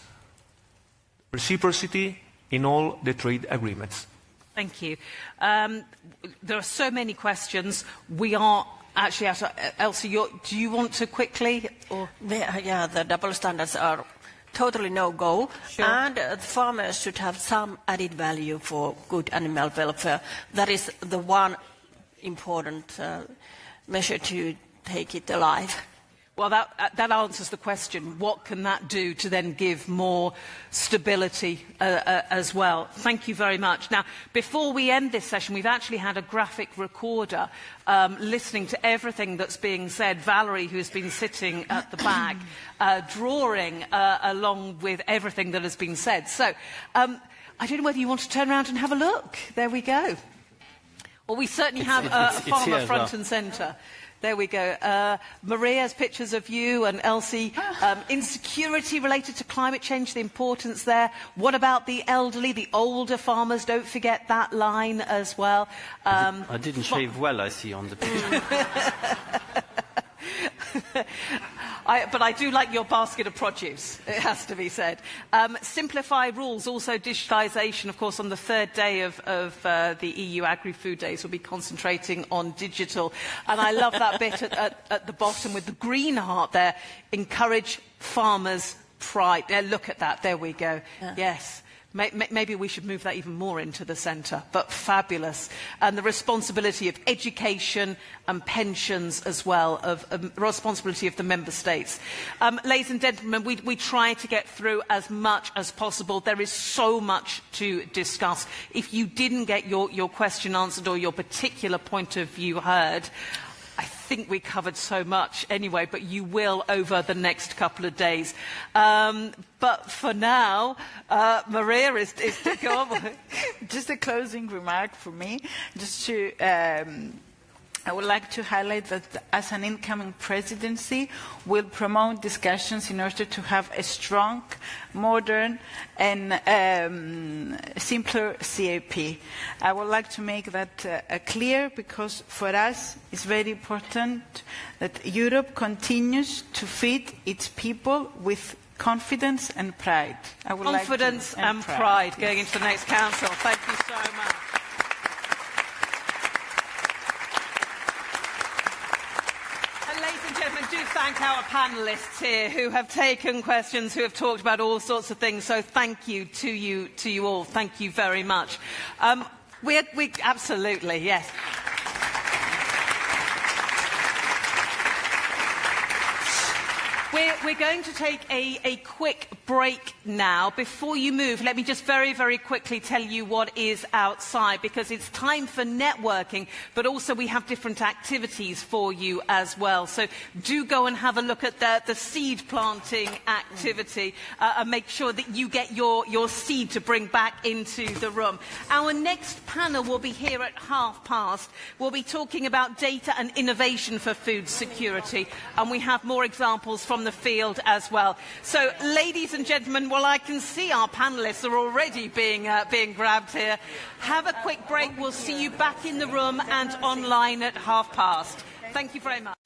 reciprocity in all the trade agreements. Thank you. There are so many questions. We are actually out of... Elsie, do you want to quickly? Or? Yeah, the double standards are totally no-go. Sure. And farmers should have some added value for good animal welfare. That is the one important measure to take it alive. Well, that answers the question. What can that do to then give more stability as well? Thank you very much. Now, before we end this session, we've actually had a graphic recorder listening to everything that's being said. Valerie, who's been sitting at the back, drawing along with everything that has been said. So, I don't know whether you want to turn around and have a look. There we go. Well, we certainly have a farmer front and centre. There we go. Maria's pictures of you and Elsie. Insecurity related to climate change, the importance there. What about the elderly, the older farmers? Don't forget that line as well. I didn't shave well, I see, on the picture. But I do like your basket of produce, it has to be said. Simplify rules, also digitalisation. Of course, on the third day of the EU Agri-Food Days, we'll be concentrating on digital. And I love that bit at the bottom with the green heart there. Encourage farmers' pride. Look at that, there we go. Yeah. Yes. Maybe we should move that even more into the centre, but fabulous. And the responsibility of education and pensions as well, of responsibility of the member states. Ladies and gentlemen, we try to get through as much as possible. There is so much to discuss. If you didn't get your question answered or your particular point of view heard, I think we covered so much anyway, but you will over the next couple of days. But for now, Maria is to go on. Just a closing remark for me, just to... I would like to highlight that as an incoming presidency, we'll promote discussions in order to have a strong, modern and simpler CAP. I would like to make that clear because for us it's very important that Europe continues to feed its people with confidence and pride. Confidence and pride going into the next council. Thank you so much. Do thank our panellists here who have taken questions, who have talked about all sorts of things. So thank you to you all. Thank you very much. We absolutely, yes. We're going to take a quick break now. Before you move, let me just very, very quickly tell you what is outside, because it's time for networking, but also we have different activities for you as well. So do go and have a look at the seed planting activity and make sure that you get your seed to bring back into the room. Our next panel will be here at past. We'll be talking about data and innovation for food security, and we have more examples from the field as well. So, ladies and gentlemen, well, I can see our panellists are already being grabbed here. Have a quick break. We'll see you back in the room and online at past. Thank you very much.